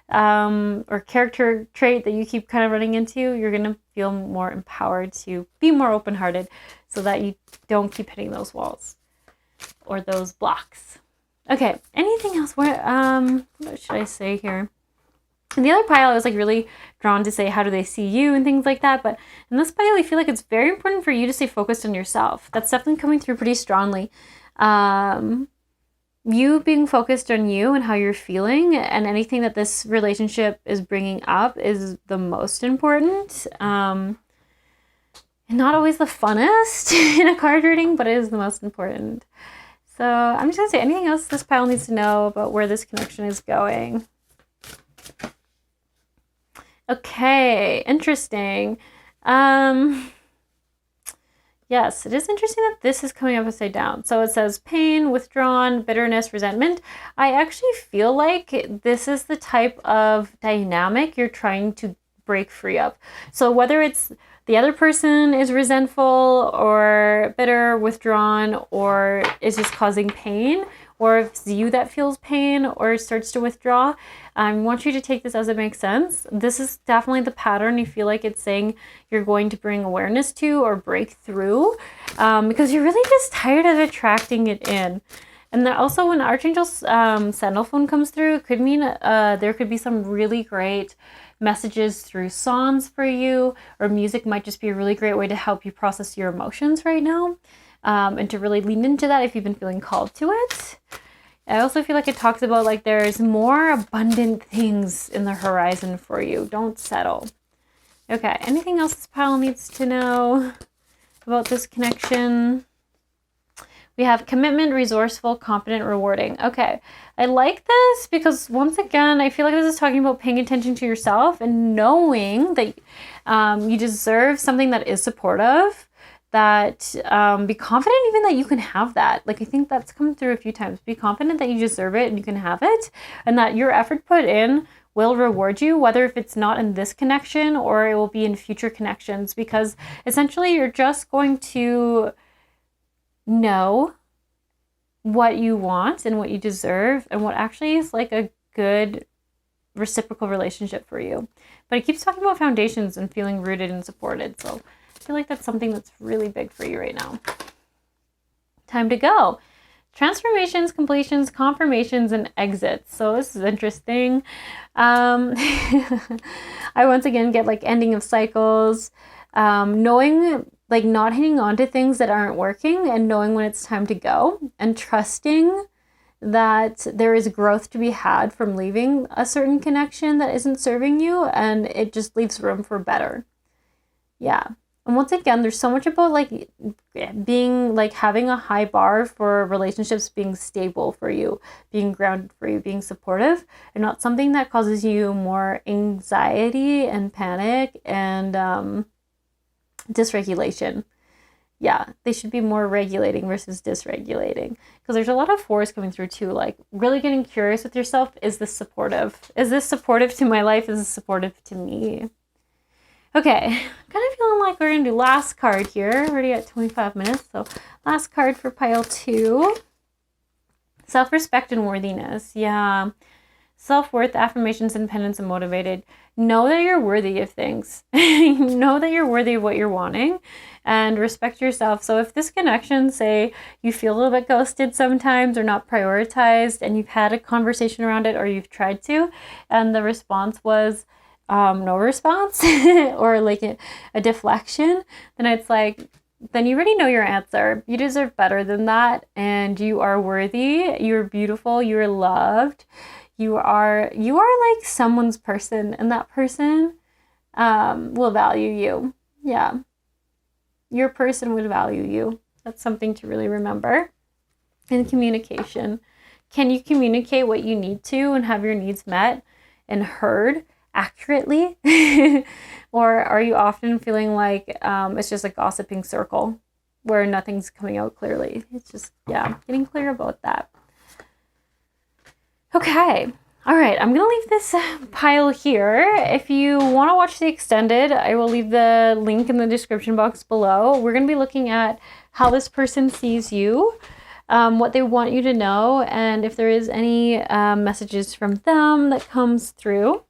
or character trait that you keep kind of running into. You're going to feel more empowered to be more open-hearted so that you don't keep hitting those walls or those blocks. Okay, anything else? What should I say here? In the other pile, I was like really drawn to say, how do they see you and things like that. But in this pile, I feel like it's very important for you to stay focused on yourself. That's definitely coming through pretty strongly. You being focused on you and how you're feeling, and anything that this relationship is bringing up is the most important. And not always the funnest in a card reading, but it is the most important. So I'm just going to say, anything else this pile needs to know about where this connection is going? Okay, interesting. Yes, it is interesting that this is coming up upside down. So it says pain, withdrawn, bitterness, resentment. I actually feel like this is the type of dynamic you're trying to break free of. So whether it's the other person is resentful or bitter, withdrawn, or is just causing pain, or if it's you that feels pain or starts to withdraw, I want you to take this as it makes sense. This is definitely the pattern you feel like it's saying you're going to bring awareness to or break through, because you're really just tired of attracting it in. And then also when Archangel's Sentinel phone comes through, it could mean there could be some really great messages through songs for you, or music might just be a really great way to help you process your emotions right now, and to really lean into that if you've been feeling called to it. I also feel like it talks about like there's more abundant things in the horizon for you. Don't settle. Okay, anything else this pile needs to know about this connection? We have commitment, resourceful, competent, rewarding. Okay, I like this because once again, I feel like this is talking about paying attention to yourself and knowing that you deserve something that is supportive, that be confident even that you can have that. Like I think that's come through a few times. Be confident that you deserve it and you can have it, and that your effort put in will reward you, whether if it's not in this connection or it will be in future connections, because essentially you're just going to know what you want and what you deserve and what actually is like a good reciprocal relationship for you. But it keeps talking about foundations and feeling rooted and supported. So I feel like that's something that's really big for you right now. Time to go. Transformations, completions, confirmations, and exits. So this is interesting. I once again get like ending of cycles, knowing like not hanging on to things that aren't working and knowing when it's time to go, and trusting that there is growth to be had from leaving a certain connection that isn't serving you, and it just leaves room for better. Yeah. And once again, there's so much about like being like having a high bar for relationships being stable for you, being grounded for you, being supportive, and not something that causes you more anxiety and panic and dysregulation. Yeah, they should be more regulating versus dysregulating, because there's a lot of force coming through too, like really getting curious with yourself. Is this supportive? Is this supportive to my life? Is this supportive to me? Okay, I'm kind of feeling like we're going to do last card here. We're already at 25 minutes, so last card for pile 2. Self-respect and worthiness. Yeah. Self-worth, affirmations, independence, and motivated. Know that you're worthy of things. Know that you're worthy of what you're wanting, and respect yourself. So if this connection, say you feel a little bit ghosted sometimes or not prioritized, and you've had a conversation around it or you've tried to, and the response was no response or like a deflection, then it's like, then you already know your answer. You deserve better than that, and you are worthy. You're beautiful. You're loved. You are like someone's person, and that person will value you. Yeah. your person would value you. That's something to really remember. And communication. Can you communicate what you need to and have your needs met and heard accurately? Or are you often feeling like it's just a gossiping circle where nothing's coming out clearly? It's just, yeah, getting clear about that. Okay. All right, I'm going to leave this pile here. If you want to watch the extended, I will leave the link in the description box below. We're going to be looking at how this person sees you, what they want you to know, and if there is any messages from them that comes through.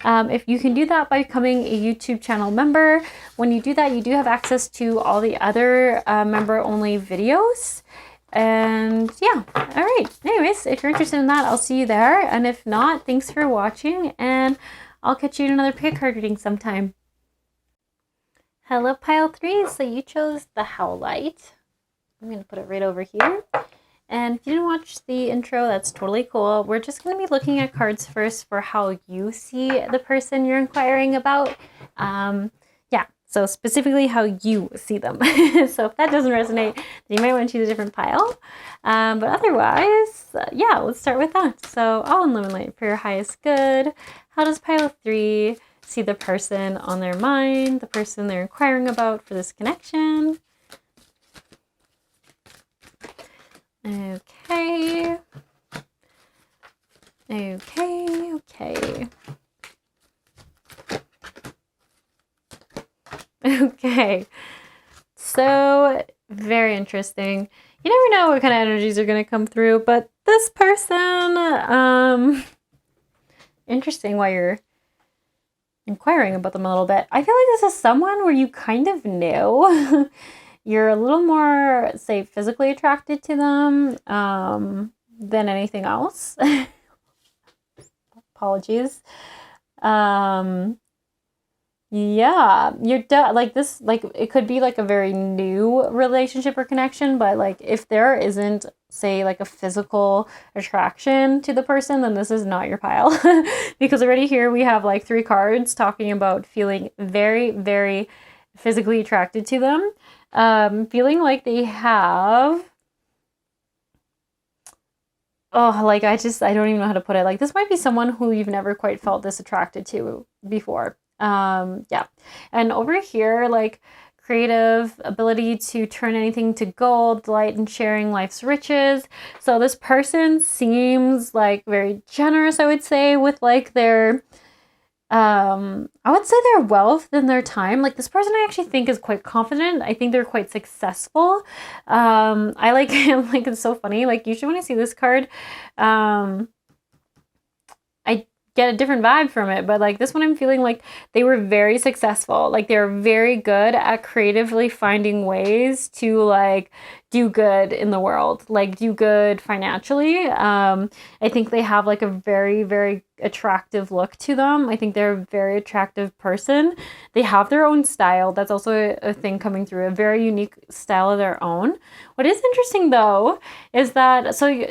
If you can do that by becoming a YouTube channel member, when you do that, you do have access to all the other member-only videos. And yeah, all right. Anyways, if you're interested in that, I'll see you there. And if not, thanks for watching, and I'll catch you in another pick card reading sometime. Hello, pile 3. So you chose the Howlite. I'm going to put it right over here. And if you didn't watch the intro, that's totally cool. We're just going to be looking at cards first for how you see the person you're inquiring about. So specifically how you see them. So if that doesn't resonate, then you might want to choose a different pile. But otherwise, yeah, let's start with that. So all in love and light for your highest good. How does pile 3 see the person on their mind, the person they're inquiring about for this connection? Okay. Okay, so very interesting. You never know what kind of energies are going to come through, but this person, interesting why you're inquiring about them a little bit. I feel like this is someone where you kind of knew. You're a little more, say, physically attracted to them than anything else. Apologies. Yeah, you're like this, like it could be like a very new relationship or connection, but like if there isn't, say, like a physical attraction to the person, then this is not your pile. Because already here we have like 3 cards talking about feeling very, very physically attracted to them, feeling like they have, like I don't even know how to put it. Like this might be someone who you've never quite felt this attracted to before. Yeah. And over here, like creative ability to turn anything to gold, delight in sharing life's riches. So this person seems like very generous, I would say, with like their, I would say their wealth and their time. Like this person I actually think is quite confident. I think they're quite successful. I like, like, it's so funny. Like usually when I see this card, I get a different vibe from it, but like this one I'm feeling like they were very successful. Like they're very good at creatively finding ways to like do good in the world, like do good financially. I think they have like a very, very attractive look to them. I think they're a very attractive person. They have their own style. That's also a thing coming through, a very unique style of their own. What is interesting though is that, so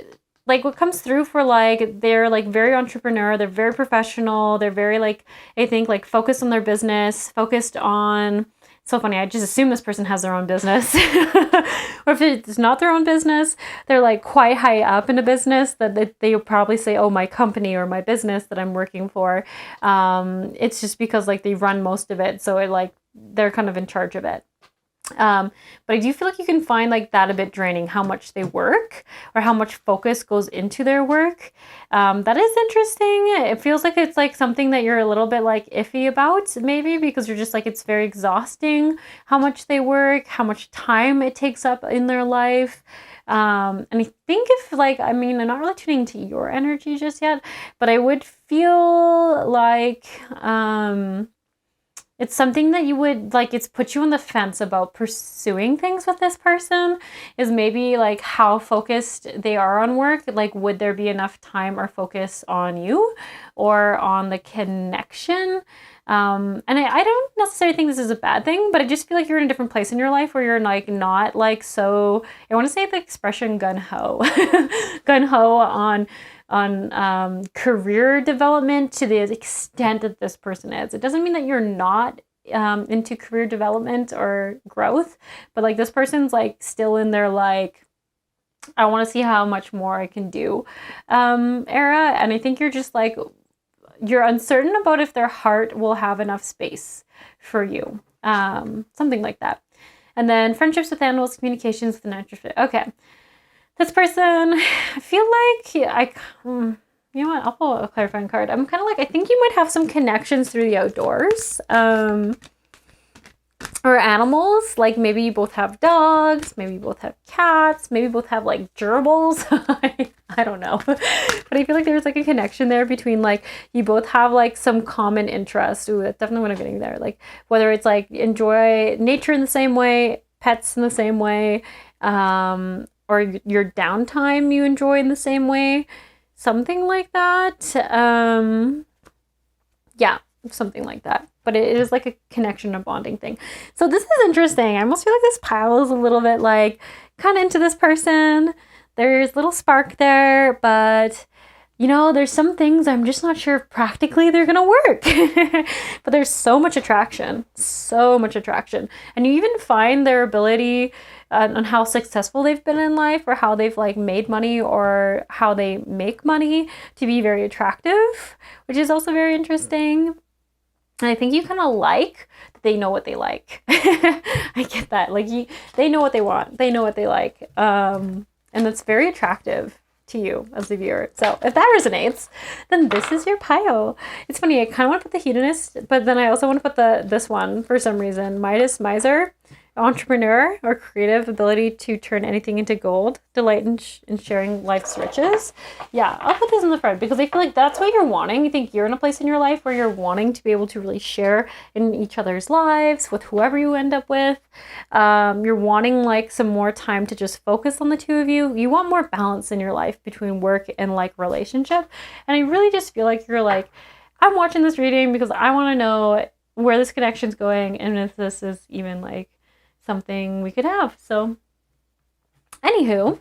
like what comes through for like, they're like very entrepreneur, they're very professional, they're very like, I think like focused on their business, focused on, so funny, I just assume this person has their own business. Or if it's not their own business, they're like quite high up in a business that they'll probably say, oh, my company or my business that I'm working for. It's just because like they run most of it. So it like, they're kind of in charge of it. But I do feel like you can find like that a bit draining, how much they work or how much focus goes into their work. That is interesting. It feels like it's like something that you're a little bit like iffy about, maybe because you're just like, it's very exhausting how much they work, how much time it takes up in their life. And I think if like, I mean, I'm not really tuning into your energy just yet, but I would feel like, it's something that you would like, it's put you on the fence about pursuing things with this person, is maybe like how focused they are on work. Like, would there be enough time or focus on you or on the connection? And I don't necessarily think this is a bad thing, but I just feel like you're in a different place in your life where you're like not like, so I want to say the expression gun-ho, gun-ho on career development to the extent that this person is. It doesn't mean that you're not into career development or growth, but like this person's like still in their like, I want to see how much more I can do era. And I think you're just like, you're uncertain about if their heart will have enough space for you. Something like that. And then friendships with animals, communications with an introvert. Okay. This person, I feel like you know what? I'll pull a clarifying card. I'm kind of like, I think you might have some connections through the outdoors. Or animals, like maybe you both have dogs, maybe you both have cats, maybe you both have like gerbils. I don't know. But I feel like there's like a connection there between like you both have like some common interest. Ooh, that's definitely what I'm getting there. Like whether it's like enjoy nature in the same way, pets in the same way, or your downtime you enjoy in the same way. Something like that. Yeah, something like that. But it is like a connection, a bonding thing. So this is interesting. I almost feel like this pile is a little bit like kind of into this person. There's a little spark there, but you know, there's some things I'm just not sure if practically they're going to work. But there's so much attraction. And you even find their ability on how successful they've been in life or how they've like made money or how they make money to be very attractive, which is also very interesting. And I think you kind of like that they know what they like. I get that. Like they know what they want. They know what they like. And that's very attractive to you as a viewer. So if that resonates, then this is your pile. It's funny. I kind of want to put the hedonist, but then I also want to put this one for some reason. Midas, miser, entrepreneur or creative ability to turn anything into gold, delight in sharing life's riches. Yeah, I'll put this in the front because I feel like that's what you're wanting. You think you're in a place in your life where you're wanting to be able to really share in each other's lives with whoever you end up with. You're wanting like some more time to just focus on the two of you. You want more balance in your life between work and like relationship. And I really just feel like you're like, I'm watching this reading because I want to know where this connection's going and if this is even like something we could have. So anywho,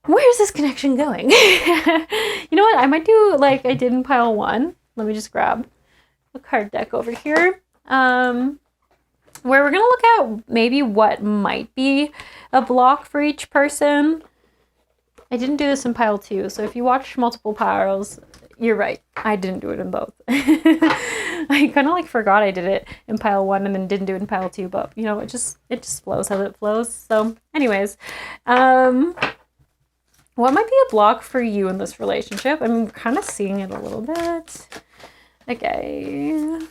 where's this connection going? You know what? I might do like I did in pile 1. Let me just grab a card deck over here. Where we're going to look at maybe what might be a block for each person. I didn't do this in pile 2. So if you watch multiple piles, you're right. I didn't do it in both. I kind of like forgot I did it in pile 1 and then didn't do it in pile 2, but you know, it just flows how it flows. So anyways, what might be a block for you in this relationship? I'm kind of seeing it a little bit. Okay.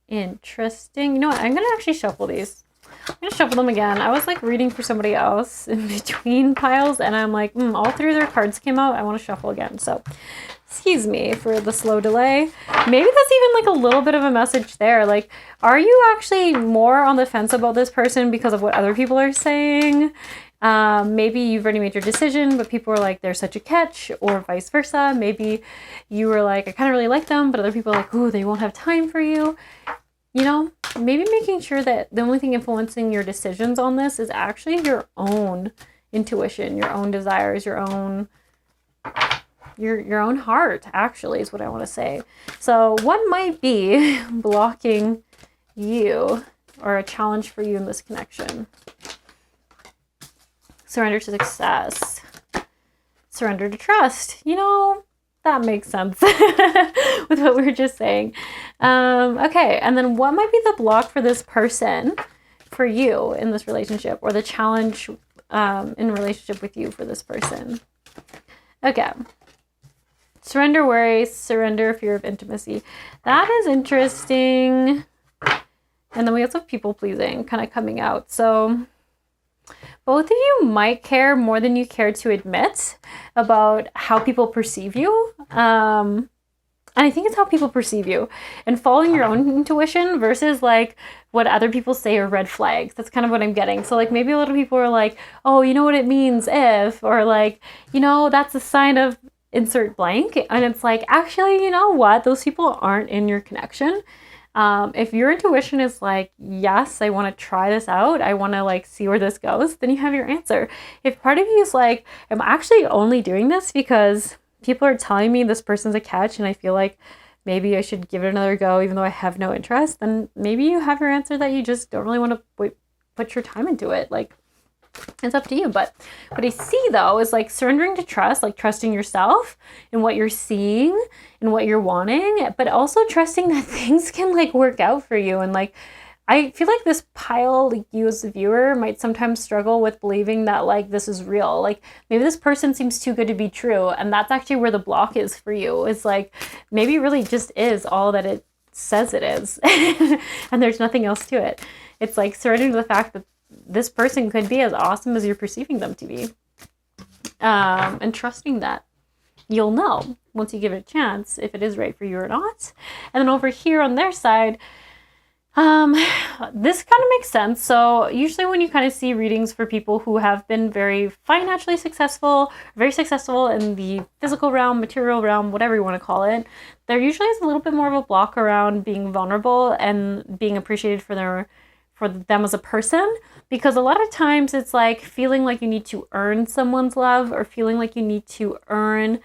Interesting. You know what? I'm going to actually shuffle these. I'm going to shuffle them again. I was like reading for somebody else in between piles and I'm like, all 3 of their cards came out. I want to shuffle again. So excuse me for the slow delay. Maybe that's even like a little bit of a message there. Like, are you actually more on the fence about this person because of what other people are saying? Maybe you've already made your decision, but people are like, they're such a catch, or vice versa. Maybe you were like, I kind of really like them, but other people are like, ooh, they won't have time for you. You know, maybe making sure that the only thing influencing your decisions on this is actually your own intuition, your own desires, your own heart, actually, is what I want to say. So what might be blocking you or a challenge for you in this connection? Surrender to success. Surrender to trust. You know, that makes sense with what we were just saying. Okay, and then what might be the block for this person, for you in this relationship, or the challenge in relationship with you for this person? Okay. Surrender worry, surrender fear of intimacy. That is interesting. And then we also have people pleasing kind of coming out. So both of you might care more than you care to admit about how people perceive you. And I think it's how people perceive you and following your own intuition versus like what other people say are red flags. That's kind of what I'm getting. So like maybe a lot of people are like, oh, you know what it means if, or like, you know, that's a sign of insert blank. And it's like, actually, you know what? Those people aren't in your connection. If your intuition is like, yes, I want to try this out, I want to like see where this goes, then you have your answer. If part of you is like, I'm actually only doing this because people are telling me this person's a catch and I feel like maybe I should give it another go even though I have no interest, then maybe you have your answer that you just don't really want to put your time into it. Like, it's up to you. But what I see though is like surrendering to trust, like trusting yourself and what you're seeing and what you're wanting, but also trusting that things can like work out for you. And like, I feel like this pile, like you as a viewer might sometimes struggle with believing that like this is real. Like maybe this person seems too good to be true. And that's actually where the block is for you. It's like, maybe it really just is all that it says it is. And there's nothing else to it. It's like surrendering to the fact that this person could be as awesome as you're perceiving them to be. And trusting that you'll know once you give it a chance if it is right for you or not. And then over here on their side, this kind of makes sense. So usually when you kind of see readings for people who have been very financially successful, very successful in the physical realm, material realm, whatever you want to call it, there usually is a little bit more of a block around being vulnerable and being appreciated for them as a person, because a lot of times it's like feeling like you need to earn someone's love or feeling like you need to earn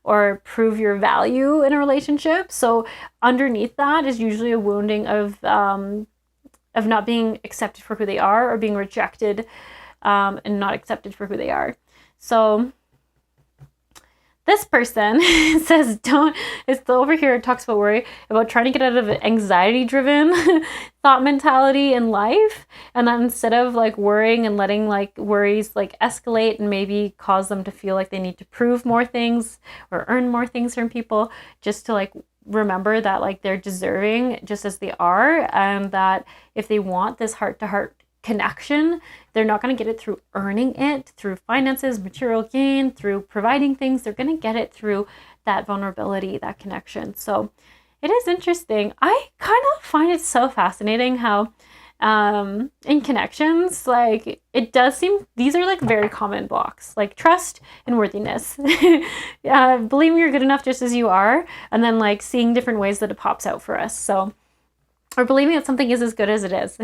or prove your value in a relationship. So underneath that is usually a wounding of not being accepted for who they are, or being rejected and not accepted for who they are. So this person says it's over here, it talks about worry, about trying to get out of anxiety-driven thought mentality in life. And then instead of like worrying and letting like worries like escalate and maybe cause them to feel like they need to prove more things or earn more things from people, just to like remember that like they're deserving just as they are. And that if they want this heart-to-heart connection, they're not going to get it through earning it, through finances, material gain, through providing things. They're going to get it through that vulnerability, that connection. So it is interesting. I kind of find it so fascinating how in connections, like it does seem these are like very common blocks, like trust and worthiness. Believing you're good enough just as you are, and then like seeing different ways that it pops out for us. So, or believing that something is as good as it is.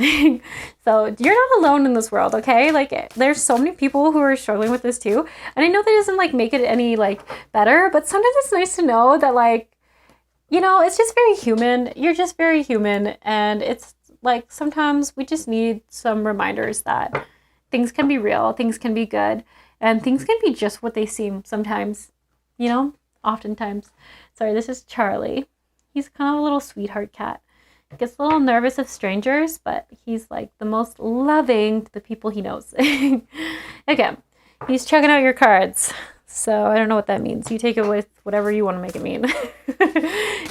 So you're not alone in this world, okay? Like there's so many people who are struggling with this too. And I know that doesn't like make it any like better, but sometimes it's nice to know that like, you know, it's just very human. You're just very human. And it's like, sometimes we just need some reminders that things can be real, things can be good, and things can be just what they seem sometimes, you know, oftentimes. Sorry, this is Charlie. He's kind of a little sweetheart cat. Gets a little nervous of strangers, but he's like the most loving to the people he knows. Okay, he's checking out your cards. So I don't know what that means. You take it with whatever you want to make it mean.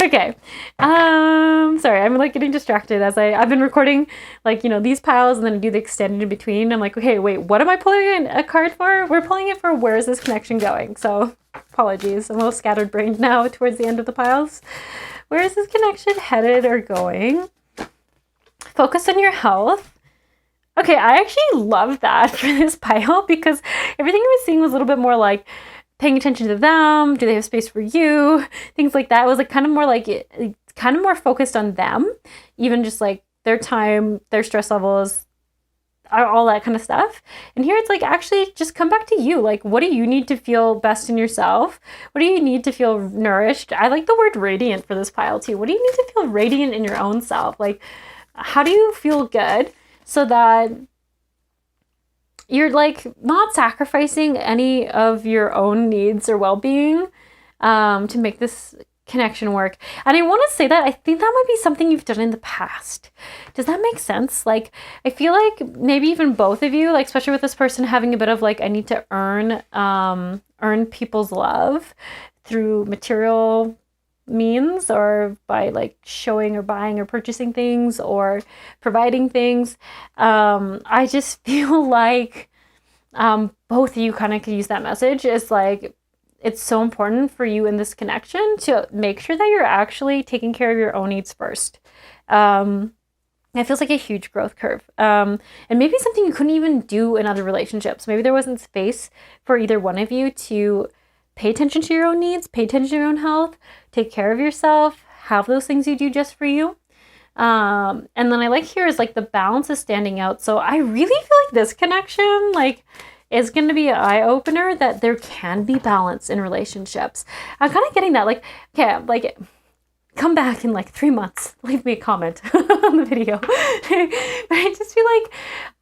Okay. Sorry, I'm like getting distracted as I've been recording like, you know, these piles and then I do the extended in between. I'm like, okay, wait, what am I pulling a card for? We're pulling it for where is this connection going? So apologies. I'm a little scattered brained now towards the end of the piles. Where is this connection headed or going? Focus on your health. Okay, I actually love that for this pile because everything I was seeing was a little bit more like paying attention to them. Do they have space for you? Things like that. It was like kind of more focused on them, even just like their time, their stress levels, all that kind of stuff. And here it's like, actually just come back to you. Like, what do you need to feel best in yourself? What do you need to feel nourished? I like the word radiant for this pile too. What do you need to feel radiant in your own self? Like, how do you feel good so that you're like not sacrificing any of your own needs or well-being to make this connection work? And I want to say that I think that might be something you've done in the past. Does that make sense? Like, I feel like maybe even both of you, like especially with this person having a bit of like, I need to earn people's love through material means or by like showing or buying or purchasing things or providing things. I just feel like both of you kind of could use that message. It's like, it's so important for you in this connection to make sure that you're actually taking care of your own needs first. It feels like a huge growth curve. And maybe something you couldn't even do in other relationships. Maybe there wasn't space for either one of you to pay attention to your own needs, pay attention to your own health, take care of yourself, have those things you do just for you. And then I like here is like the balance is standing out. So I really feel like this connection, like, is going to be an eye-opener that there can be balance in relationships. I'm kind of getting that, like, okay, like, come back in like 3 months, leave me a comment on the video. But I just feel like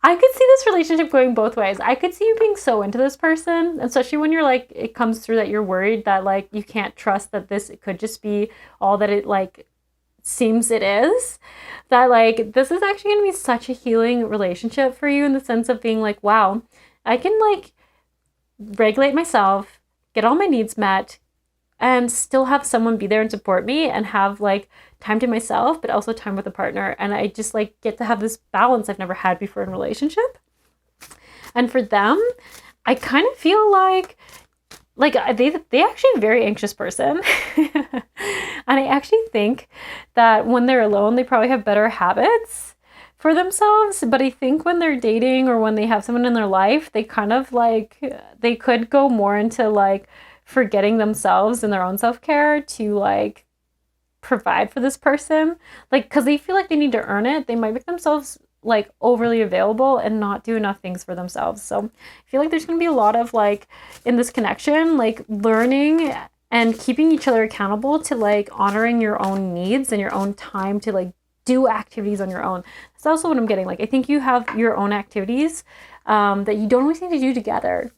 I could see this relationship going both ways. I could see you being so into this person, especially when you're like, it comes through that you're worried that like you can't trust that this could just be all that it like seems it is, that like this is actually going to be such a healing relationship for you, in the sense of being like, wow, I can like regulate myself, get all my needs met, and still have someone be there and support me, and have like time to myself, but also time with a partner. And I just like get to have this balance I've never had before in a relationship. And for them, I kind of feel like they actually a very anxious person. And I actually think that when they're alone, they probably have better habits for themselves. But I think when they're dating or when they have someone in their life, they kind of like, they could go more into like forgetting themselves and their own self-care to like provide for this person. Like, because they feel like they need to earn it, they might make themselves like overly available and not do enough things for themselves. So I feel like there's going to be a lot of like in this connection, like learning and keeping each other accountable to like honoring your own needs and your own time to like do activities on your own. That's also what I'm getting. Like, I think you have your own activities that you don't always need to do together.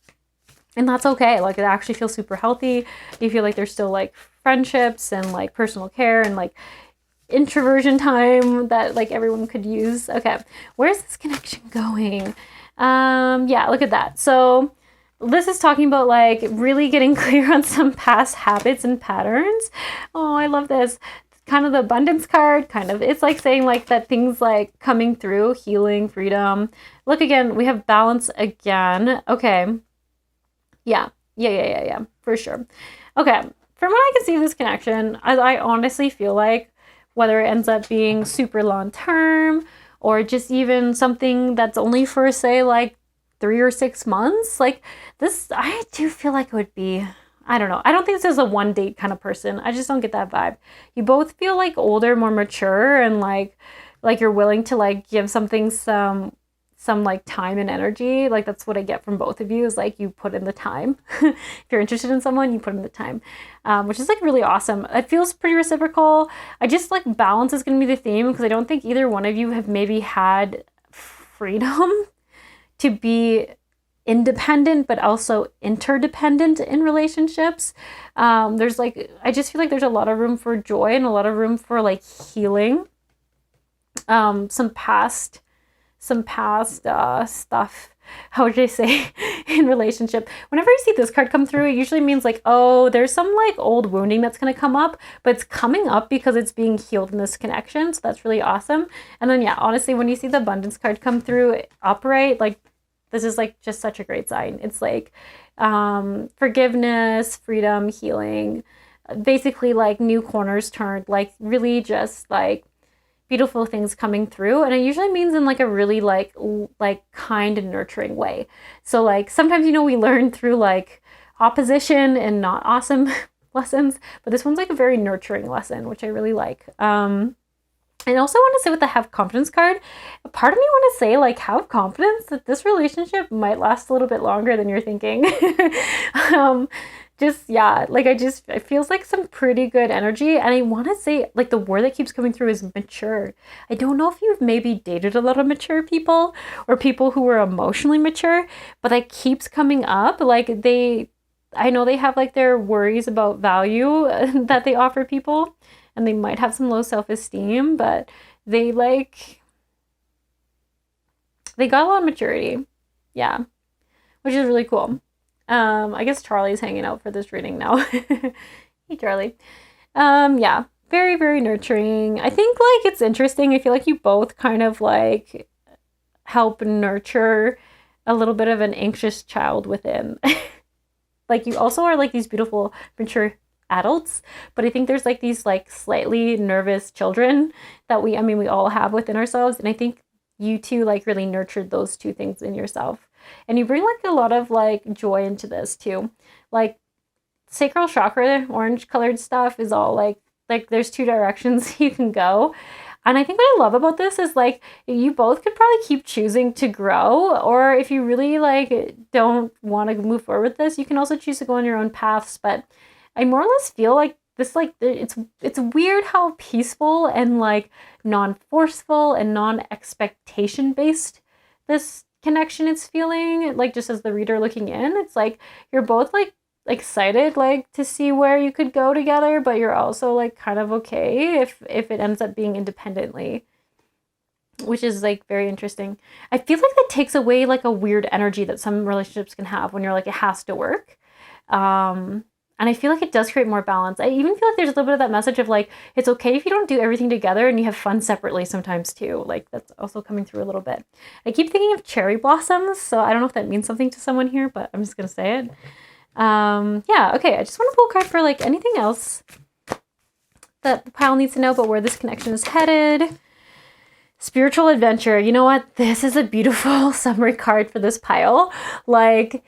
And that's okay. Like, it actually feels super healthy. You feel like there's still like friendships and like personal care and like introversion time that like everyone could use. Okay, where's this connection going? Yeah, look at that. So this is talking about like really getting clear on some past habits and patterns. Oh, I love this. Kind of the abundance card, kind of, it's like saying like that things like coming through, healing, freedom. Look again, we have balance again. Okay. Yeah, for sure. Okay, from what I can see of this connection, I honestly feel like whether it ends up being super long term or just even something that's only for say like 3 or 6 months, like this, I do feel like it would be, I don't know. I don't think this is a one date kind of person. I just don't get that vibe. You both feel like older, more mature, and like you're willing to like give something some like time and energy. Like that's what I get from both of you, is like you put in the time. If you're interested in someone, you put in the time, which is like really awesome. It feels pretty reciprocal. I just like balance is going to be the theme, because I don't think either one of you have maybe had freedom to be independent but also interdependent in relationships. There's like, I just feel like there's a lot of room for joy and a lot of room for like healing. Some past stuff, how would I say, in relationship. Whenever I see this card come through, it usually means like, oh, there's some like old wounding that's going to come up, but it's coming up because it's being healed in this connection. So that's really awesome. And then, yeah, honestly, when you see the abundance card come through upright, like this is like just such a great sign. It's like forgiveness, freedom, healing, basically like new corners turned, like really just like beautiful things coming through. And it usually means in like a really like kind and nurturing way. So like sometimes, you know, we learn through like opposition and not awesome lessons, but this one's like a very nurturing lesson, which I really like. And also I want to say with the have confidence card, part of me want to say like have confidence that this relationship might last a little bit longer than you're thinking. Just, yeah, like it feels like some pretty good energy. And I want to say like the word that keeps coming through is mature. I don't know if you've maybe dated a lot of mature people or people who were emotionally mature, but that keeps coming up. Like I know they have like their worries about value that they offer people, and they might have some low self-esteem, but they got a lot of maturity. Yeah, which is really cool. I guess Charlie's hanging out for this reading now. Hey, Charlie. Yeah, very, very nurturing. I think like it's interesting. I feel like you both kind of like help nurture a little bit of an anxious child within. Like you also are like these beautiful, mature adults, but I think there's like these like slightly nervous children that we all have within ourselves. And I think you two like really nurtured those two things in yourself. And you bring like a lot of like joy into this too. Like sacral chakra, orange colored stuff is all like there's two directions you can go. And I think what I love about this is like you both could probably keep choosing to grow, or if you really like don't want to move forward with this, you can also choose to go on your own paths. But I more or less feel like this, like, it's weird how peaceful and like non-forceful and non-expectation based this connection is feeling, like, just as the reader looking in. It's like you're both like excited, like, to see where you could go together, but you're also like kind of okay if it ends up being independently, which is like very interesting. I feel like that takes away like a weird energy that some relationships can have when you're like, it has to work. And I feel like it does create more balance. I even feel like there's a little bit of that message of like, it's okay if you don't do everything together and you have fun separately sometimes too. Like, that's also coming through a little bit. I keep thinking of cherry blossoms, so I don't know if that means something to someone here, but I'm just going to say it. Yeah, okay, I just want to pull a card for like anything else that the pile needs to know about where this connection is headed. Spiritual adventure. You know what? This is a beautiful summary card for this pile. Like,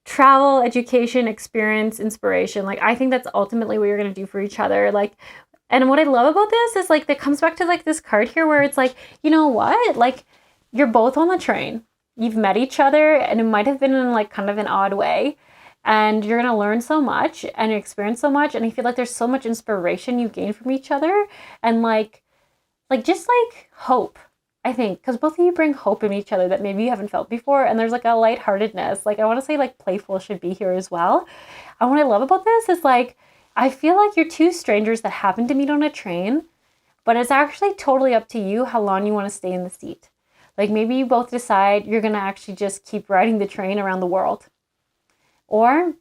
travel, education, experience, inspiration. Like, I think that's ultimately what you're going to do for each other. Like, and what I love about this is like, that comes back to like this card here where it's like, you know what? Like, you're both on the train. You've met each other and it might have been in like kind of an odd way. And you're going to learn so much and experience so much. And I feel like there's so much inspiration you gain from each other. And like just like hope, I think, because both of you bring hope in each other that maybe you haven't felt before. And there's like a lightheartedness. Like, I want to say like playful should be here as well. And what I love about this is like, I feel like you're two strangers that happen to meet on a train, but it's actually totally up to you how long you want to stay in the seat. Like, maybe you both decide you're going to actually just keep riding the train around the world. Or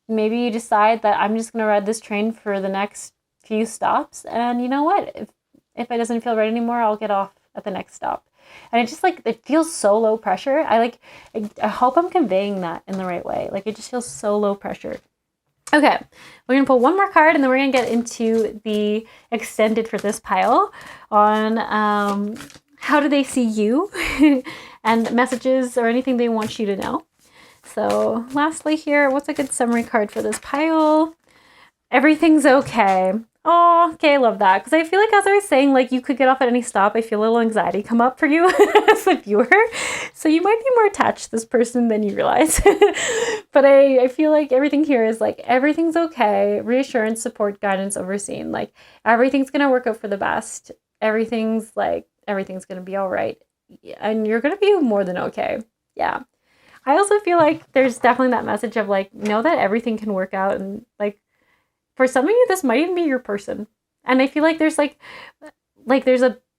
maybe you decide that I'm just going to ride this train for the next few stops. And you know what? If it doesn't feel right anymore, I'll get off at the next stop. And it just like, it feels so low pressure. I hope I'm conveying that in the right way. Like, it just feels so low pressure. Okay, we're going to pull one more card and then we're going to get into the extended for this pile on how do they see you and messages or anything they want you to know. So lastly here, what's a good summary card for this pile? Everything's okay. Oh, okay, I love that. Because I feel like, as I was saying, like, you could get off at any stop. I feel a little anxiety come up for you as a viewer. So you might be more attached to this person than you realize. But I feel like everything here is like, everything's okay. Reassurance, support, guidance, overseen. Like, everything's going to work out for the best. Everything's going to be all right. And you're going to be more than okay. Yeah. I also feel like there's definitely that message of like, know that everything can work out. And like, for some of you, this might even be your person. And I feel like there's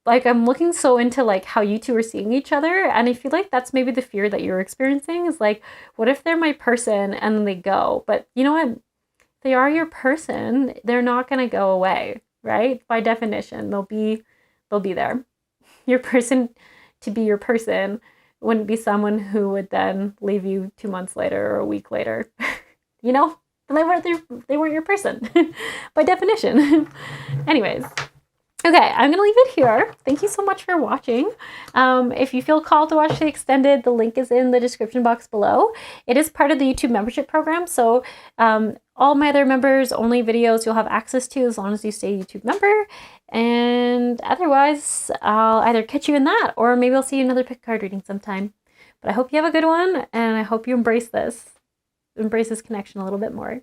I'm looking so into like how you two are seeing each other. And I feel like that's maybe the fear that you're experiencing is like, what if they're my person and then they go? But you know what? They are your person. They're not going to go away, right? By definition, they'll be there. Your person to be your person wouldn't be someone who would then leave you 2 months later or a week later. You know? They weren't your person by definition. Anyways, okay, I'm gonna leave it here. Thank you so much for watching. If you feel called to watch the extended, the link is in the description box below. It is part of the YouTube membership program, so all my other members only videos you'll have access to as long as you stay a YouTube member. And otherwise, I'll either catch you in that or maybe I'll see you in another pick card reading sometime. But I hope you have a good one and I hope you embrace this connection a little bit more.